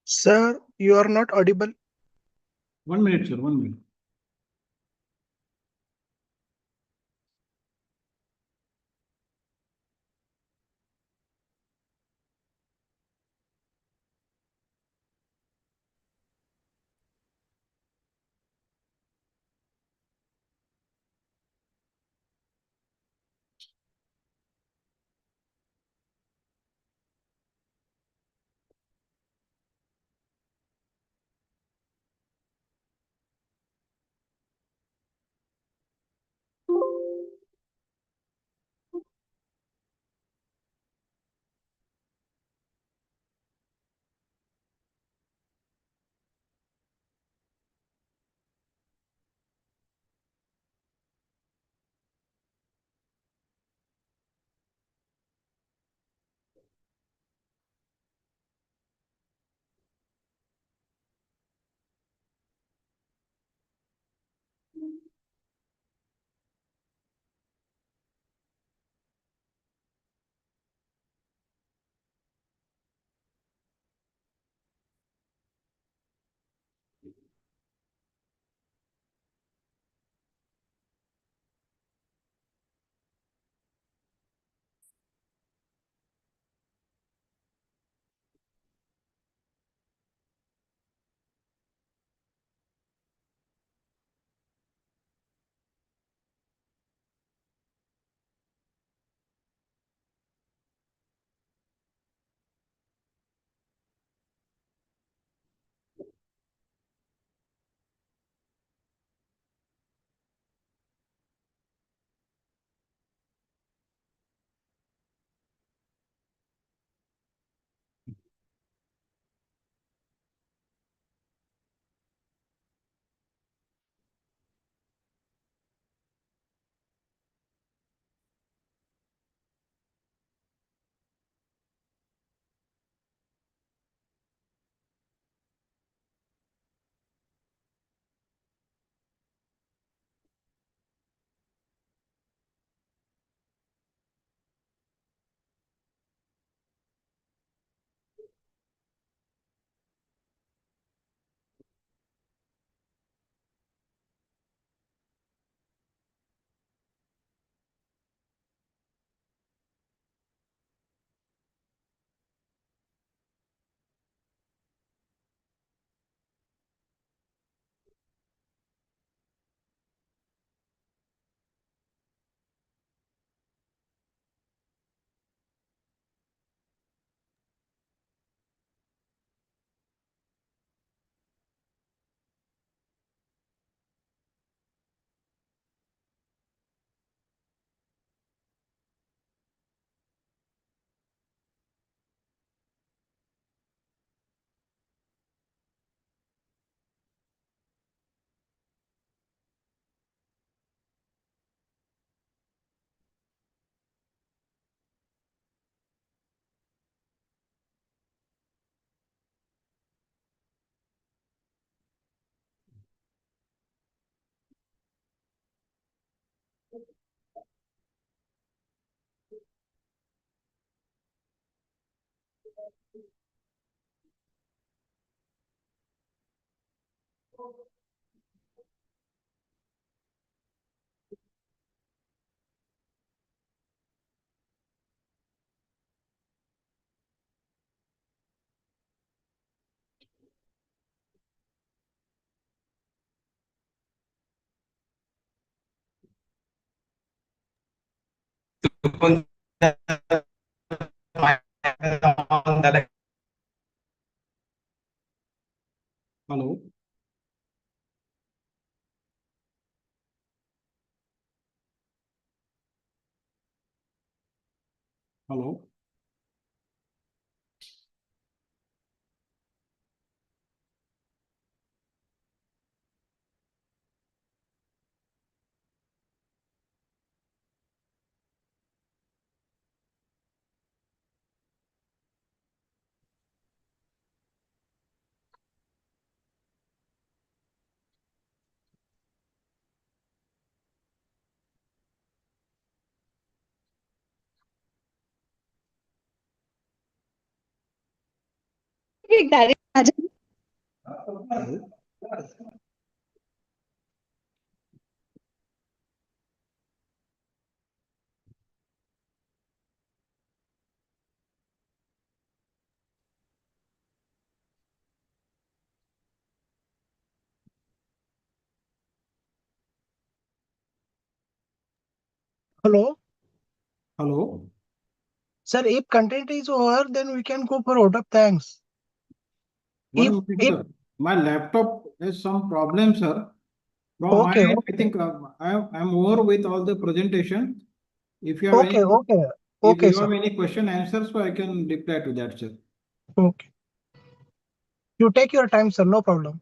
Sir, you are not audible. 1 minute, sir. 1 minute. Hello. Hello. Hello. Hello. Sir, if content is over, then we can go for vote of thanks. One minute, sir. My laptop has some problem, sir. From my Okay, end, okay. I think I'm over with all the presentation. If you have Okay, any, okay. if Okay, you sir. have any question answers, so I can reply to that, sir. Okay. You take your time, sir. No problem.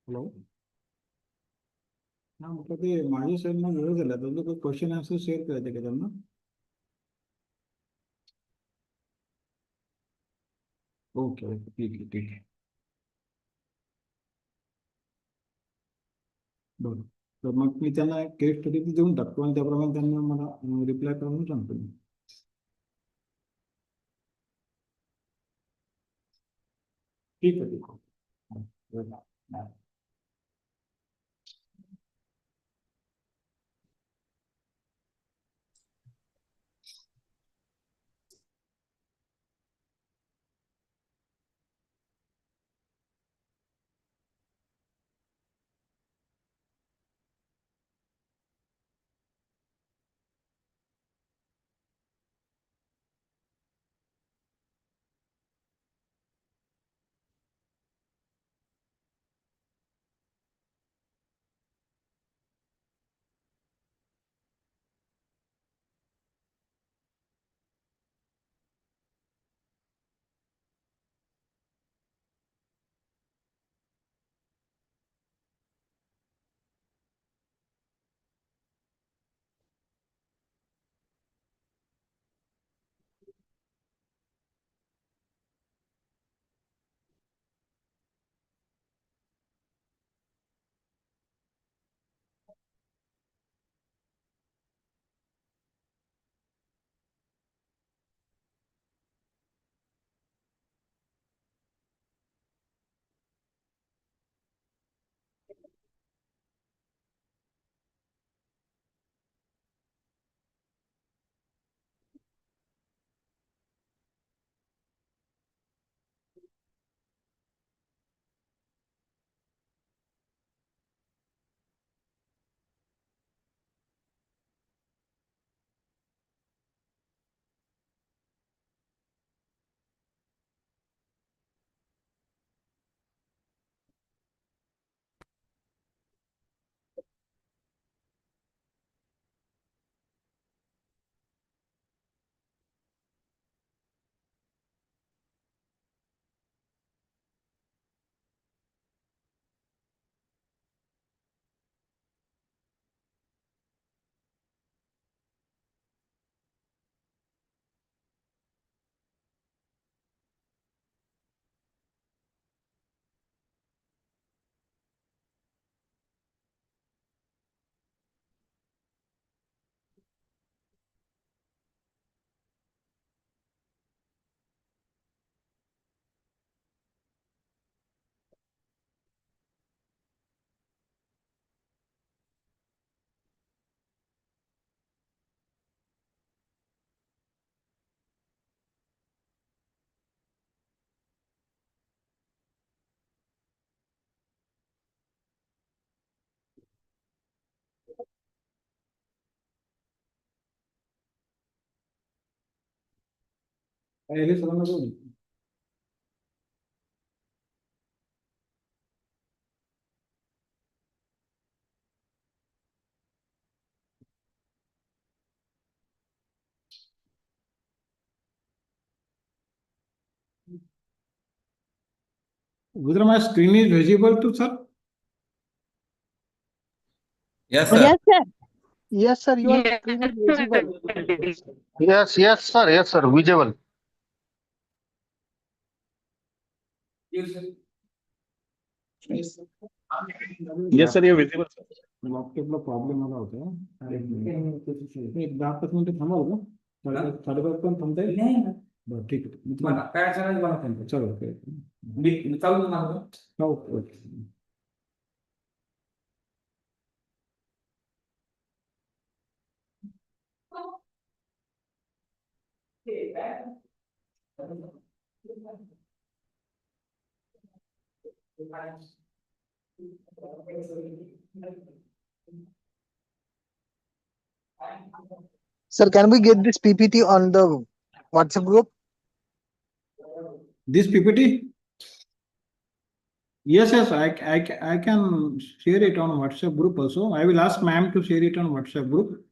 Hello. हा म्हटलं ते माझ्या साईडनं वेळ झाला तर काही question answer share करायचे का त्यांना ओके ओके ठीक आहे ठीक आहे बरं तर मग मी त्यांना केस स्टडी देऊन टाकतो आणि त्याप्रमाणे त्यांना मला रिप्लाय करून सांगतो मी ठीक आहे ठीक आहे हे सर्वांना बोल. Whether my screen is visible to sir? Yes, sir. Yes, sir. Yes, sir. Your screen is visible. Yes, yes, sir. Visible. Yes, sir. You're visible. लॅपटॉपला प्रॉब्लेम आला होता. एक 10-5 मिनिटं थांबाल का? 5:30 पण थांबता येईल? बरं ठीक आहे. मी तुम्हाला काय चालेल मला सांगतो. चलो ओके. मी चालू ना. Okay. Sir, can we get this PPT on the WhatsApp group? This PPT? Yes, I can share it on WhatsApp group also. I will ask ma'am to share it on WhatsApp group.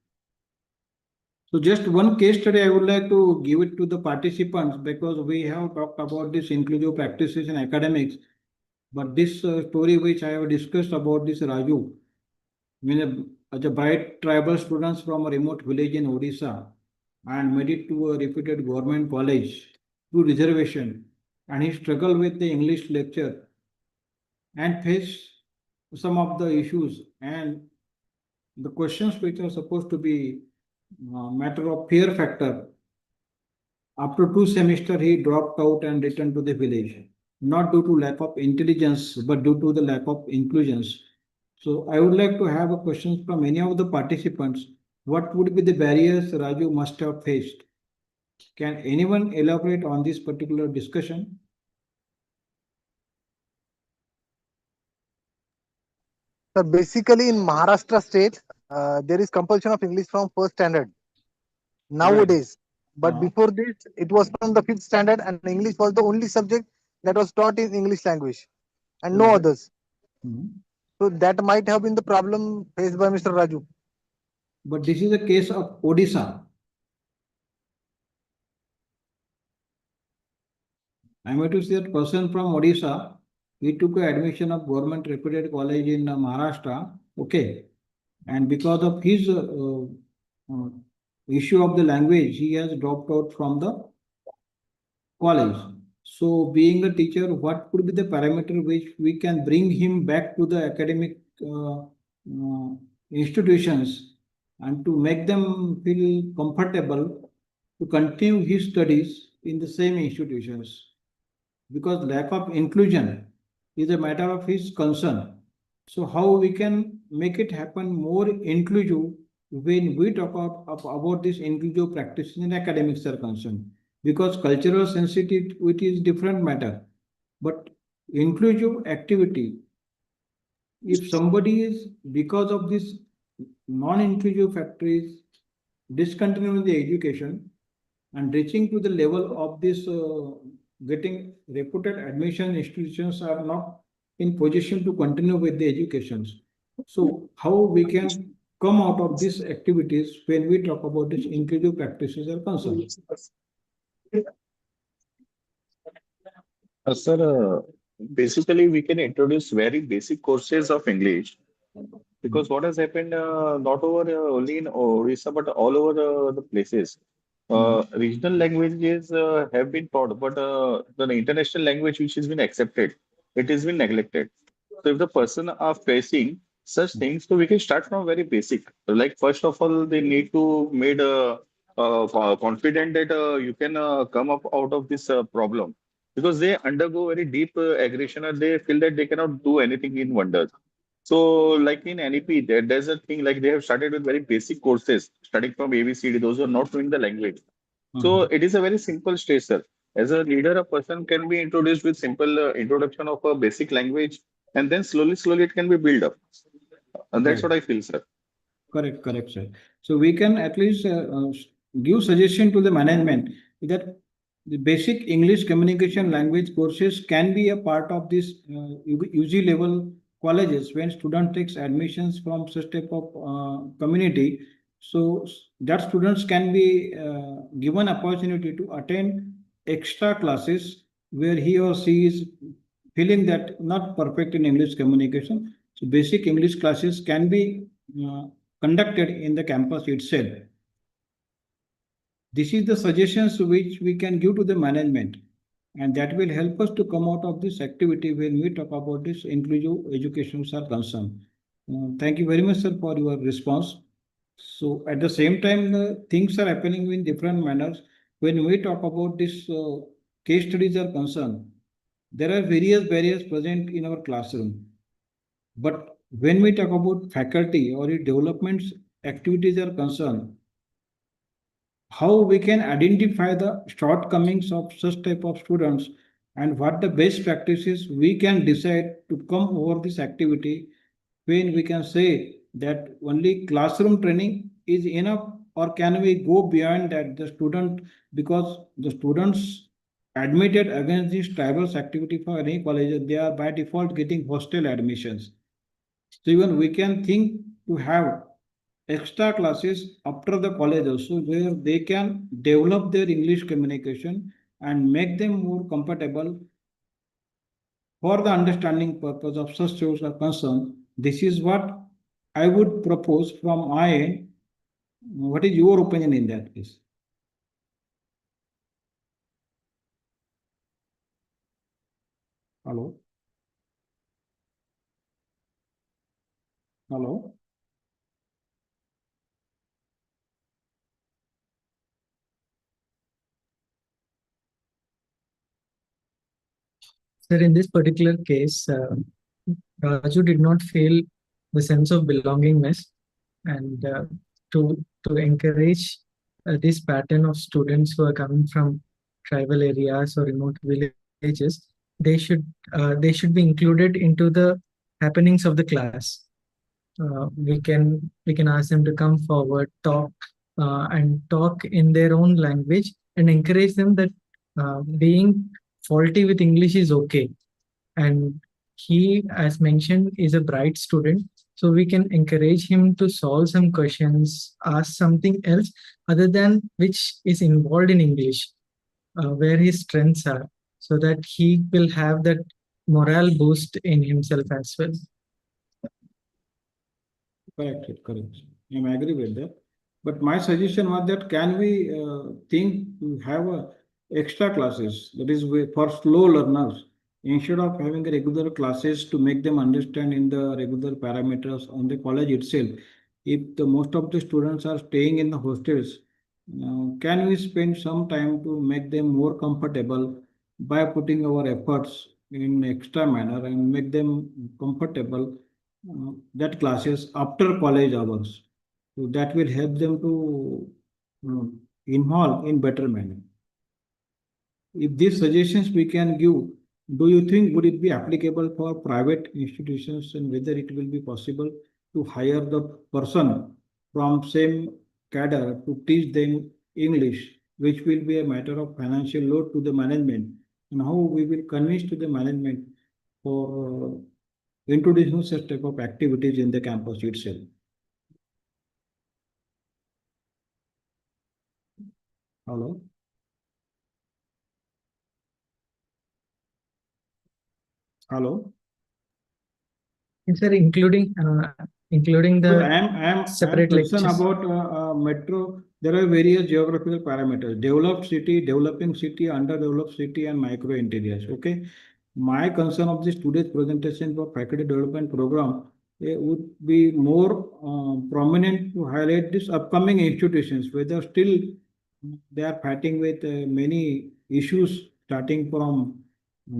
So just one case study I would like to give it to the participants because we have talked about this inclusive practices in academics. But this story which I have discussed about this Raju, as a bright tribal students from a remote village in Odisha and made it to a reputed government college through reservation, and he struggled with the English lecture and faced some of the issues and the questions which are supposed to be matter of fear factor. After 2 semesters, he dropped out and returned to the village, not due to lack of intelligence, but due to the lack of inclusions. So I would like to have a question from any of the participants. What would be the barriers Raju must have faced? Can anyone elaborate on this particular discussion? Sir, basically in Maharashtra state, there is compulsion of English from first standard nowadays. But before this, it was from the 5th standard, and English was the only subject that was taught in English language, and no others. So that might have been the problem faced by Mr. Raju. But this is a case of Odisha. I am to see that person from Odisha. He took admission of government reputed college in Maharashtra. Okay. And because of his issue of the language, he has dropped out from the college. So being a teacher, what could be the parameter which we can bring him back to the academic institutions and to make them feel comfortable to continue his studies in the same institutions? Because lack of inclusion is a matter of his concern. So how we can make it happen more inclusive when we talk about this inclusive practice in academics are concerned? Because cultural sensitivity is different matter, but inclusive activity, if somebody is because of this non-inclusive factors discontinuing the education and reaching to the level of this getting reputed admission institutions are not in position to continue with the educations. So how we can come out of these activities when we talk about this inclusive practices are concerned? Sir, basically we can introduce very basic courses of English because what has happened not over only in Odisha but all over the places. Regional languages have been taught, but the international language which has been accepted, it has been neglected. So if the person are facing such things, so we can start from very basic. Like first of all, they need to made confident that you can come up out of this problem because they undergo very deep aggression and they feel that they cannot do anything in wonders. So, like in NEP, there's a thing like they have started with very basic courses, starting from ABCD, those who are not knowing the language. So, it is a very simple stage, sir. As a leader, a person can be introduced with simple introduction of a basic language, and then slowly it can be built up. And that's what I feel, sir. Correct, sir. So we can at least give suggestion to the management that the basic English communication language courses can be a part of this UG level colleges when student takes admissions from such type of community. So that students can be given opportunity to attend extra classes where he or she is feeling that not perfect in English communication. So basic English classes can be conducted in the campus itself. This is the suggestions which we can give to the management, and that will help us to come out of this activity when we talk about this inclusive education are concerned. Thank you very much, sir, for your response. So at the same time, things are happening in different manners. When we talk about this case studies are concerned, there are various barriers present in our classroom. But when we talk about faculty or developments activities are concerned, how we can identify the shortcomings of such type of students and what the best practices we can decide to come over this activity, when we can say that only classroom training is enough, or can we go beyond that the student, because the students admitted against this tribals activity for any college, they are by default getting hostel admissions. So even we can think to have extra classes after the college also, where they can develop their English communication and make them more comfortable for the understanding purpose of such students are concerned. This is what I would propose from my end. What is your opinion in that case? Hello? Hello? Sir, in this particular case, Raju did not feel the sense of belongingness, and to encourage this pattern of students who are coming from tribal areas or remote villages, they should be included into the happenings of the class. We can ask them to come forward, talk, and talk in their own language, and encourage them that being faulty with English is okay. And he, as mentioned, is a bright student, so we can encourage him to solve some questions, ask something else other than which is involved in English, where his strengths are, so that he will have that morale boost in himself as well. Correct, correct. I agree with that. But my suggestion was that can we think to have extra classes, that is for slow learners, instead of having regular classes to make them understand in the regular parameters on the college itself. If the most of the students are staying in the hostels, can we spend some time to make them more comfortable by putting our efforts in extra manner and make them comfortable that classes after college hours? So that will help them to involve in better manner. If these suggestions we can give, do you think would it be applicable for private institutions, and whether it will be possible to hire the person from same cadre to teach them English, which will be a matter of financial load to the management, and how we will convince to the management for introducing such type of activities in the campus itself? Hello? Hello? Yes, sir, including the I am separate concerned lectures. about metro. There are various geographical parameters: developed city, developing city, underdeveloped city, and micro interiors. Okay. My concern of this today's presentation for faculty development program would be more prominent to highlight these upcoming institutions, whether still they are fighting with many issues, starting from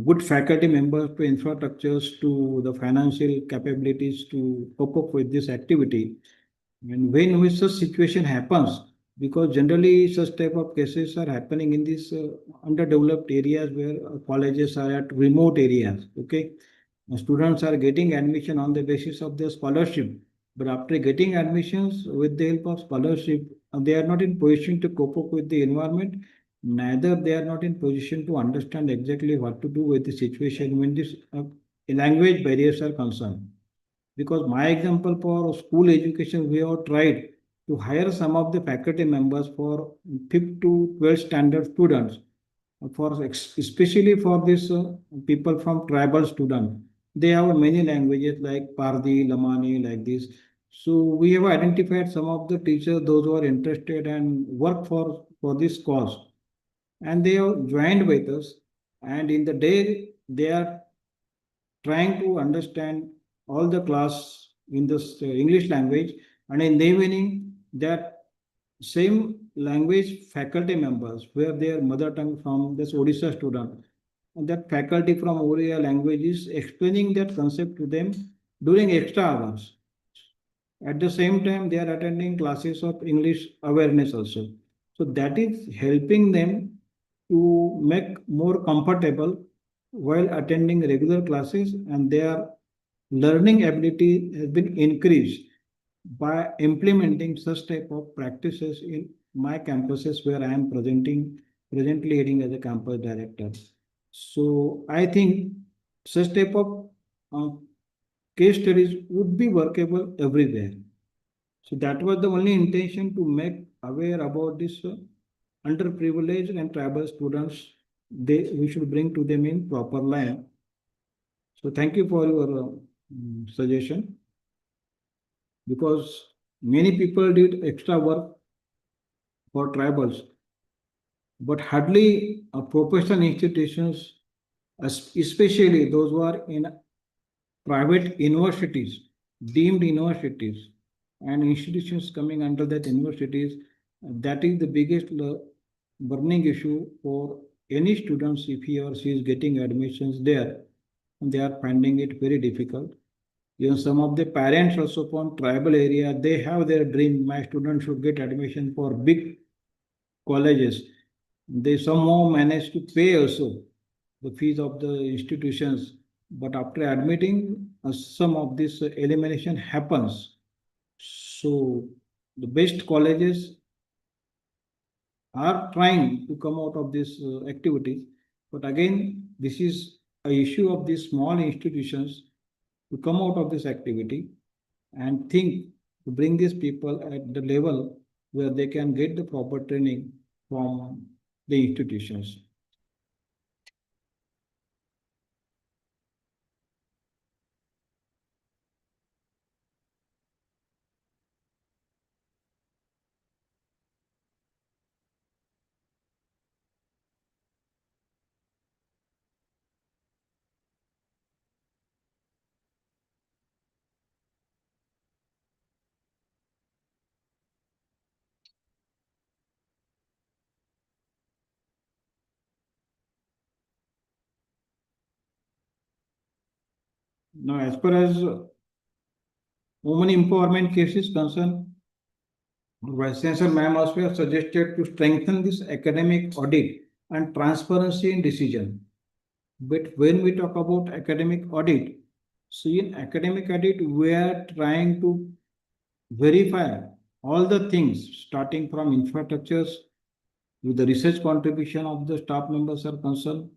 good faculty members to infrastructures to the financial capabilities to cope up with this activity. And when such situation happens, because generally such type of cases are happening in these underdeveloped areas where colleges are at remote areas. Okay, students are getting admission on the basis of their scholarship, but after getting admissions with the help of scholarship, they are not in position to cope up with the environment, neither they are not in position to understand exactly what to do with the situation when this language barriers are concerned. Because my example for school education, we have tried to hire some of the faculty members for 5th to 12th standard students, especially for these people from tribal students. They have many languages like Pardi, Lamani, like this. So we have identified some of the teachers, those who are interested and work for this cause. And they have joined with us. And in the day, they are trying to understand all the class in this English language, and in the evening that same language faculty members where their mother tongue from this Odisha student, and that faculty from Oriya language is explaining that concept to them during extra hours. At the same time, they are attending classes of English awareness also. So that is helping them to make more comfortable while attending regular classes, and their learning ability has been increased by implementing such type of practices in my campuses where I am presently heading as a campus director. So I think such type of case studies would be workable everywhere. So that was the only intention, to make aware about this underprivileged and tribal students. We should bring to them in proper line. So thank you for your suggestion, because many people did extra work for tribals, but hardly professional institutions, especially those who are in private universities, deemed universities, and institutions coming under that universities, that is the biggest burning issue for any students if he or she is getting admissions there. And they are finding it very difficult. Even some of the parents also from tribal area, they have their dream, my student should get admission for big colleges. They somehow manage to pay also the fees of the institutions, but after admitting, some of this elimination happens. So the best colleges are trying to come out of this activities, but again, this is a issue of these small institutions to come out of this activity and think to bring these people at the level where they can get the proper training from the institutions. Now, as far as women empowerment cases concerned, Vice Chancellor Ma'am also has suggested to strengthen this academic audit and transparency in decision. But when we talk about academic audit, see, in academic audit, we are trying to verify all the things starting from infrastructures with the research contribution of the staff members are concerned,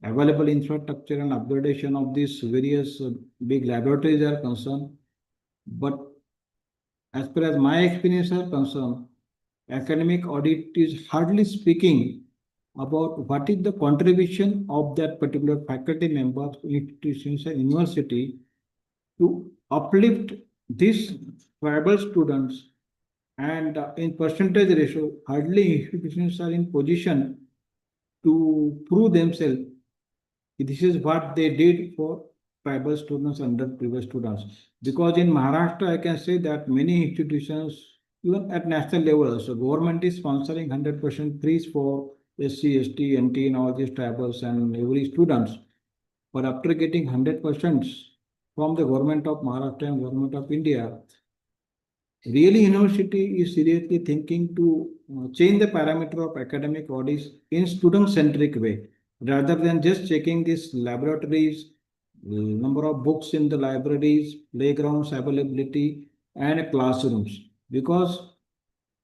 available infrastructure and upgradation of these various big laboratories are concerned. But as far as my experience are concerned, academic audit is hardly speaking about what is the contribution of that particular faculty member, institutions and university to uplift these tribal students, and in percentage ratio, hardly institutions are in position to prove themselves. This is what they did for tribal students and underprivileged students. Because in Maharashtra, I can say that many institutions, even at national level, so government is sponsoring 100% fees for SC, ST, NT, and all these tribals and every students. But after getting 100% from the government of Maharashtra and government of India, really university is seriously thinking to change the parameter of academic audits in student-centric way, rather than just checking these laboratories, number of books in the libraries, playgrounds availability, and classrooms. Because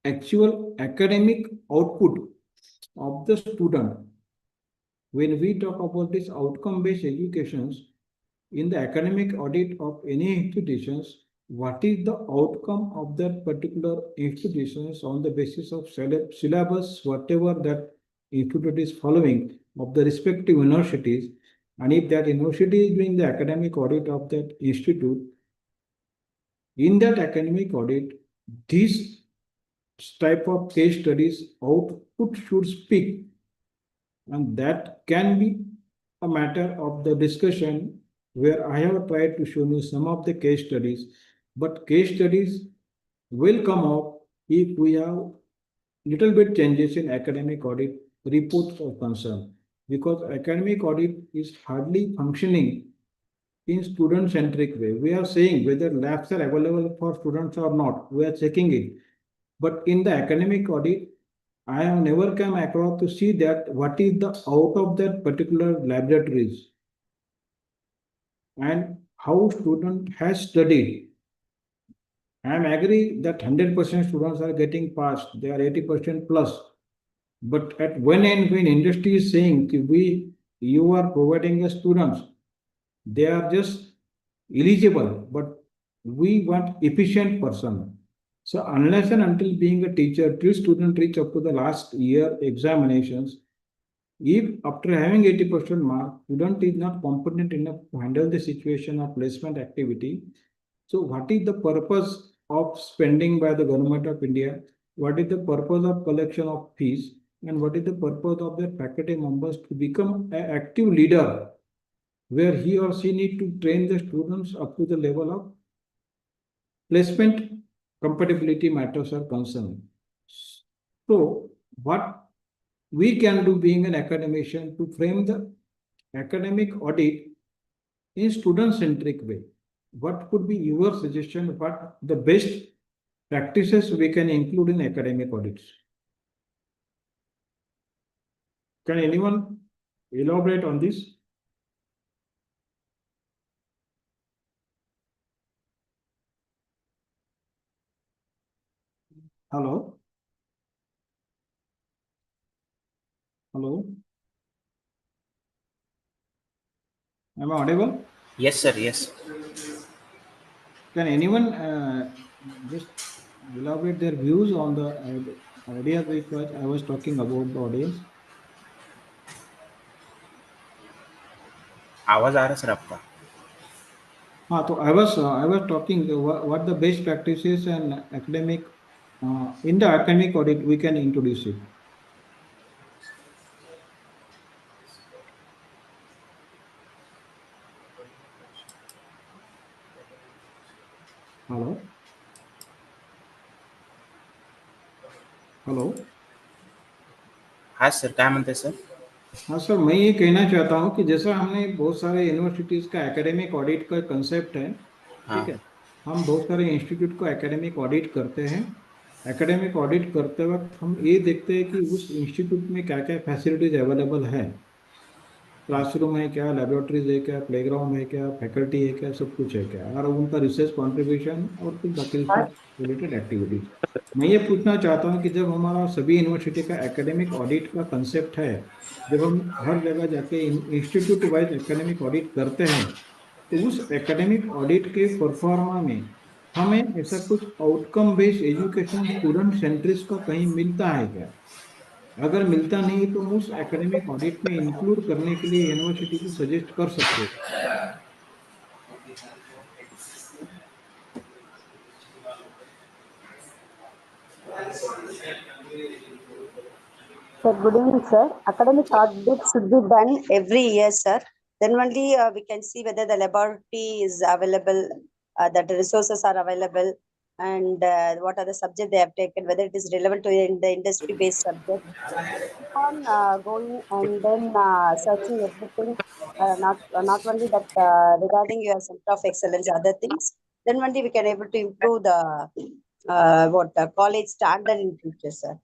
actual academic output of the student. When we talk about this outcome-based educations, in the academic audit of any institutions, what is the outcome of that particular institutions on the basis of syllabus, whatever that institute is following of the respective universities, and if that university is doing the academic audit of that institute, in that academic audit, this type of case studies output should speak, and that can be a matter of the discussion where I have tried to show you some of the case studies, but case studies will come up if we have little bit changes in academic audit reports of concern, because academic audit is hardly functioning in student-centric way. We are saying whether labs are available for students or not, we are checking it. But in the academic audit, I have never come across to see that what is the out of that particular laboratories and how student has studied. I am agree that 100% students are getting passed, they are 80% plus. But at one end, when industry is saying you are providing the students, they are just eligible, but we want efficient person. So unless and until being a teacher, till student reach up to the last year examinations, if after having 80% mark, student is not competent enough to handle the situation of placement activity, so what is the purpose of spending by the government of India? What is the purpose of collection of fees? And what is the purpose of the faculty members to become an active leader, where he or she need to train the students up to the level of placement compatibility matters are concerned. So what we can do being an academician to frame the academic audit in student-centric way. What could be your suggestion? What the best practices we can include in academic audits? Can anyone elaborate on this? Hello? Hello? Am I audible? Yes, sir. Yes. Can anyone just elaborate their views on the idea which I was talking about the audience? आवाज आ रहा sir आपका? हाँ, तो I was talking what the best practices and academic in the academic audit we can introduce it. Hello? Hello हाँ sir, क्या म्हणते sir? हाँ sir, मैं ये कहना चाहता हूँ कि जैसा हमने बहुत सारे यूनिवर्सिटीज का एकेडमिक ऑडिट का कंसेप्ट है, ठीक है, हम बहुत सारे इंस्टीट्यूट को एकेडमिक ऑडिट करते हैं। एकेडमिक ऑडिट करते वक्त हम ये देखते हैं कि उस इंस्टीट्यूट में क्या क्या फैसिलिटीज अवेलेबल है, क्लासरूम है क्या, लेबोरेटरीज है क्या, प्लेग्राउंड है क्या, फैकल्टी है क्या, सब कुछ है क्या, और उनका रिसर्च कॉन्ट्रीब्यूशन और कुछ बाकी रिसर्च रिलेटेड एक्टिविटीज। मैं ये पूछना चाहता हूँ कि जब हमारा सभी यूनिवर्सिटी का एकेडमिक ऑडिट का कंसेप्ट है, जब हम हर जगह जाके इंस्टीट्यूट वाइज एकेडमिक ऑडिट करते हैं, तो उस एकेडमिक ऑडिट के परफॉर्मा में हमें ऐसा कुछ outcome based education student Centrix का कहीं मिलता है क्या? अगर मिलता नहीं तो उस एकेडमिक ऑडिट में इंक्लूड करने के लिए यूनिवर्सिटी को सजेस्ट कर सकते हैं। Sir, good evening, sir. Academic audit should be done every year, sir. Then only we can see whether the laboratory is available, that the resources are available, and what are the subjects they have taken, whether it is relevant to the industry-based subject. On going and then searching everything, not only that regarding your center of excellence, other things, then only we can able to improve the college standard in future, sir.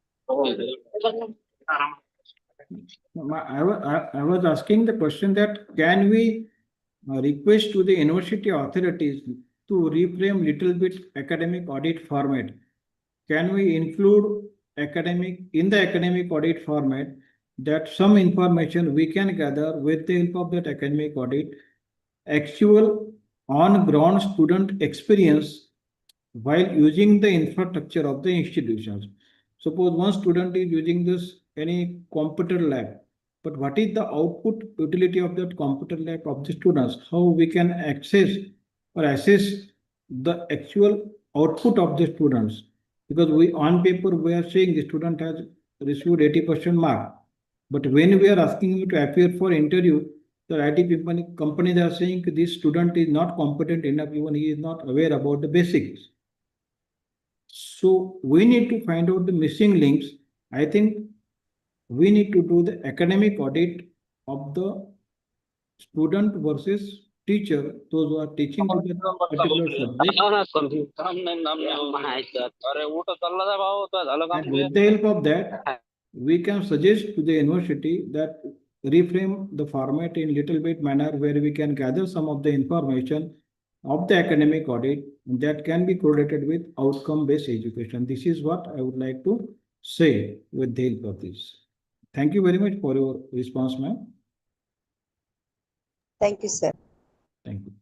I was asking the question that can we request to the university authorities to reframe little bit academic audit format? Can we include in the academic audit format, that some information we can gather with the help of that academic audit, actual on-ground student experience while using the infrastructure of the institutions. Suppose one student is using this any computer lab, but what is the output utility of that computer lab of the students? How we can access or assess the actual output of the students? Because we on paper we are saying the student has received 80% mark, but when we are asking you to appear for interview, the companies are saying this student is not competent enough, even he is not aware about the basics. So we need to find out the missing links. I think we need to do the academic audit of the student versus teacher, those who are teaching to the particular subject. And with the help of that, we can suggest to the university that reframe the format in little bit manner where we can gather some of the information of the academic audit that can be correlated with outcome-based education. This is what I would like to say with the help of this. Thank you very much for your response, ma'am. Thank you, sir. Thank you.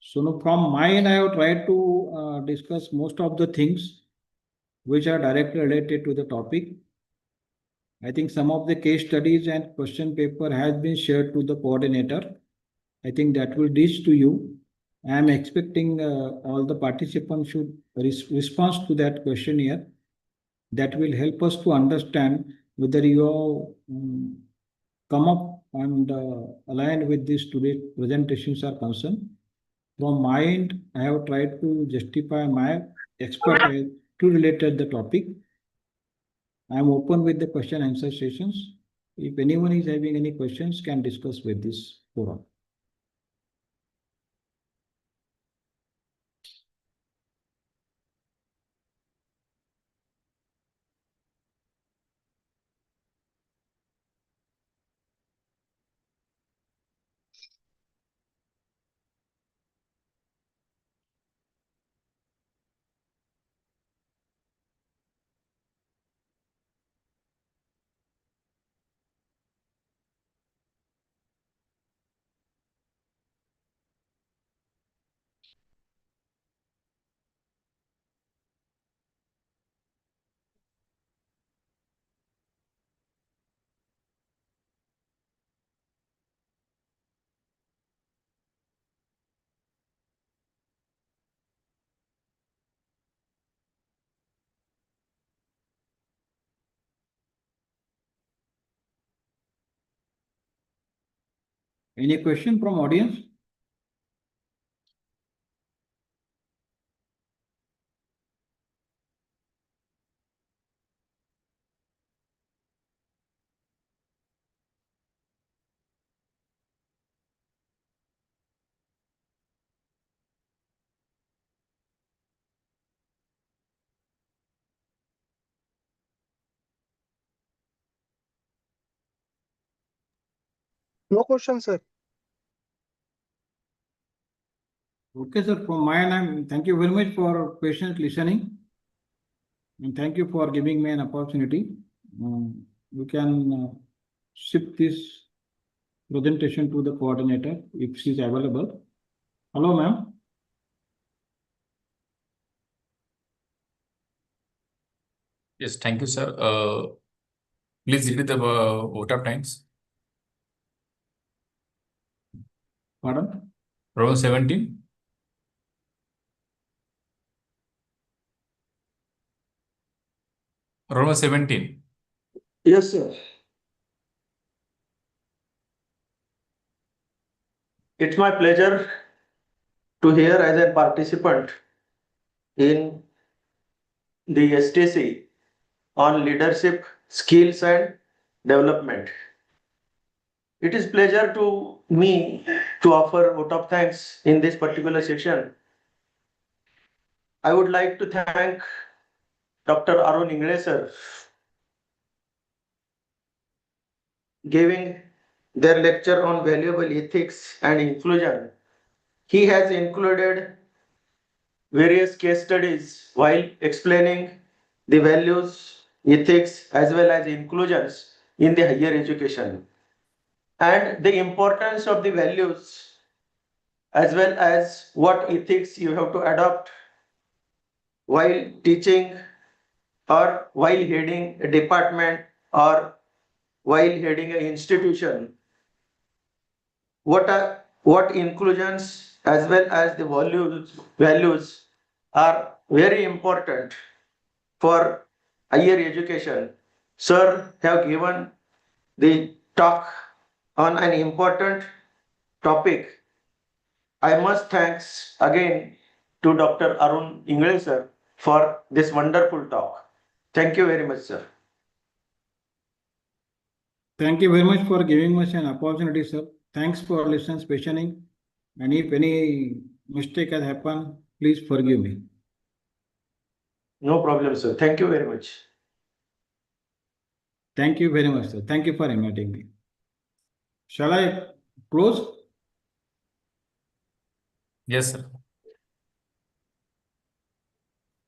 So now from my end, I have tried to discuss most of the things which are directly related to the topic. I think some of the case studies and question paper has been shared to the coordinator. I think that will reach to you. I am expecting all the participants should respond to that questionnaire. That will help us to understand whether you come up and align with these today's presentations are concerned. From my end, I have tried to justify my expertise to related the topic. I am open with the question answer sessions. If anyone is having any questions, can discuss with this forum. Any question from audience? No question, sir. Okay, sir. From my end, thank you very much for patient listening. And thank you for giving me an opportunity. You can ship this presentation to the coordinator if she is available. Hello, ma'am. Yes, thank you, sir. Please read the vote of times. Pardon? Row 17. Row 17. Yes, sir. It's my pleasure to hear as a participant in the STC on leadership, skills and development. It is pleasure to me to offer vote of thanks in this particular session. I would like to thank Dr. Arun Ingle sir giving their lecture on valuable ethics and inclusion. He has included various case studies while explaining the values, ethics, as well as inclusions in the higher education, and the importance of the values as well as what ethics you have to adopt while teaching or while heading a department or while heading an institution. What inclusions as well as the values are very important for higher education. Sir have given the talk on an important topic. I must thanks again to Dr. Arun Ingle sir for this wonderful talk. Thank you very much, sir. Thank you very much for giving us an opportunity, sir. Thanks for listening, questioning. And if any mistake has happened, please forgive me. No problem, sir. Thank you very much. Thank you very much, sir. Thank you for inviting me. Shall I close? Yes, sir.